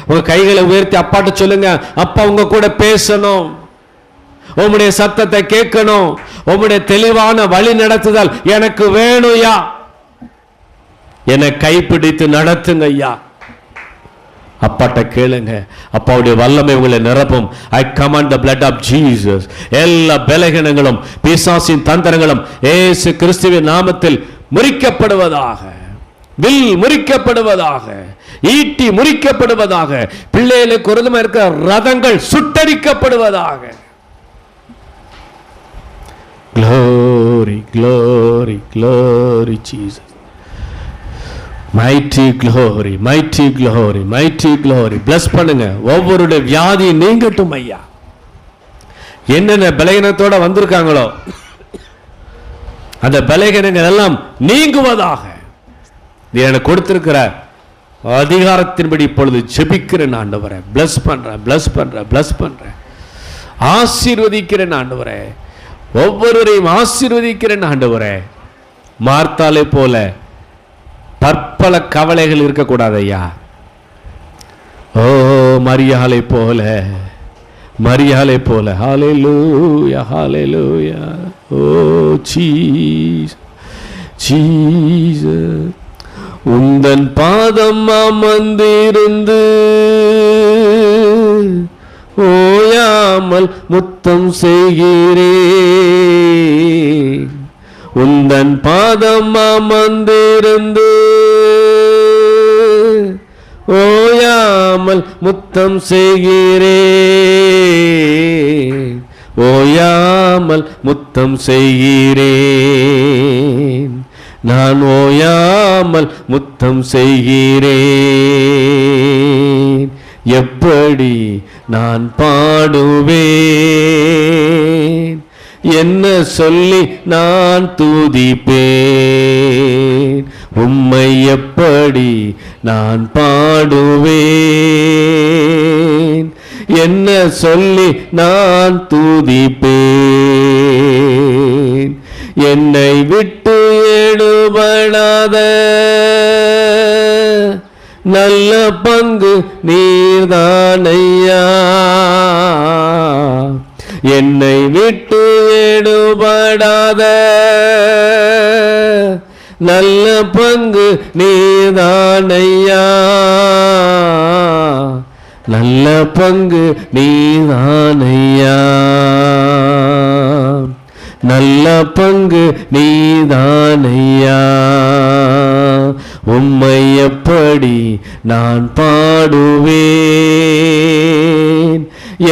உங்க கைகளை உயர்த்தி அப்பாட்ட சொல்லுங்க, அப்பா உங்க கூட பேசணும், உங்களுடைய சத்தத்தை கேட்கணும், உங்களுடைய தெளிவான வழி நடத்துதல் எனக்கு வேணும் ஐயா, என்னை கைப்பிடித்து நடத்துங்க ஐயா. அப்பாட்ட கேளுங்க, அப்பாவுடைய வல்லமை உங்களை நிரப்பும். I command the blood of Jesus. எல்லா பலகீனங்களும் பிசாசின் தந்திரங்களும் இயேசு கிறிஸ்துவின் நாமத்தில் முறிக்கப்படுவதாக. வில் முறிக்கப்படுவதாக, ஈட்டி முறிக்கப்படுவதாக, பிள்ளைகளுக்கு விரோதமாக இருக்கிற ரதங்கள் சுட்டரிக்கப்படுவதாக. Glory, glory, glory Jesus. Mighty glory, mighty glory, mighty glory. Bless பண்ணுங்க. ஒவ்வொருடைய வியாதி நீங்கட்டும் ஐயா. என்னென்ன பலகீனத்தோட வந்திருக்காங்களோ அந்த பலகீனங்கள் எல்லாம் நீங்குவதாக. எனக்கு கொடுத்திருக்கிற அதிகாரத்தின்படி இப்பொழுது ஜெபிக்கிறேன் ஆண்டவரே. பிளஸ் பண்றேன், பிளஸ் பண்றேன், பிளஸ் பண்றேன், ஆசீர்வதிக்கிறேன் ஆண்டவரே. ஒவ்வொருவரையும் ஆசீர்வதிக்கிறேன் ஆண்டவரே. மார்த்தாளை போல பற்பல கவலைகள் இருக்கக்கூடாது ஐயா. ஓ மரியாளை போல, மரியாளை போல. ஹல்லேலூயா, ஹல்லேலூயா. ஓ ஜீசஸ், ஜீசஸ். உந்தன் பாதம் அமர்ந்திருந்து ஓயாமல் முத்தம் செய்கிறேன். உந்தன் பாதம் அமர்ந்திருந்து ஓயாமல் முத்தம் செய்கிறேன். ஓயாமல் முத்தம் செய்கிறேன். நான் ஓயாமல் முத்தம் செய்கிறேன். எப்படி நான் பாடுவேன், என்ன சொல்லி நான் துதிப்பேன். உம்மை எப்படி நான் பாடுவேன், என்ன சொல்லி நான் துதிப்பேன். என்னை விட்டு எடுபடாத நல்ல பங்கு நீர்தானையா. என்னை விட்டு எடுபடாத நல்ல பங்கு நீர்தானையா. நல்ல பங்கு நீர்தானையா. நல்ல பங்கு நீதானையா. உம்மை எப்படி நான் பாடுவேன்,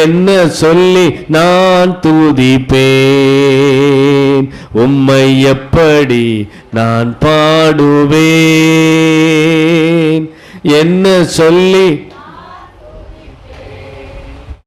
என்ன சொல்லி நான் துதிப்பேன். உம்மை எப்படி நான் பாடுவேன், என்ன சொல்லி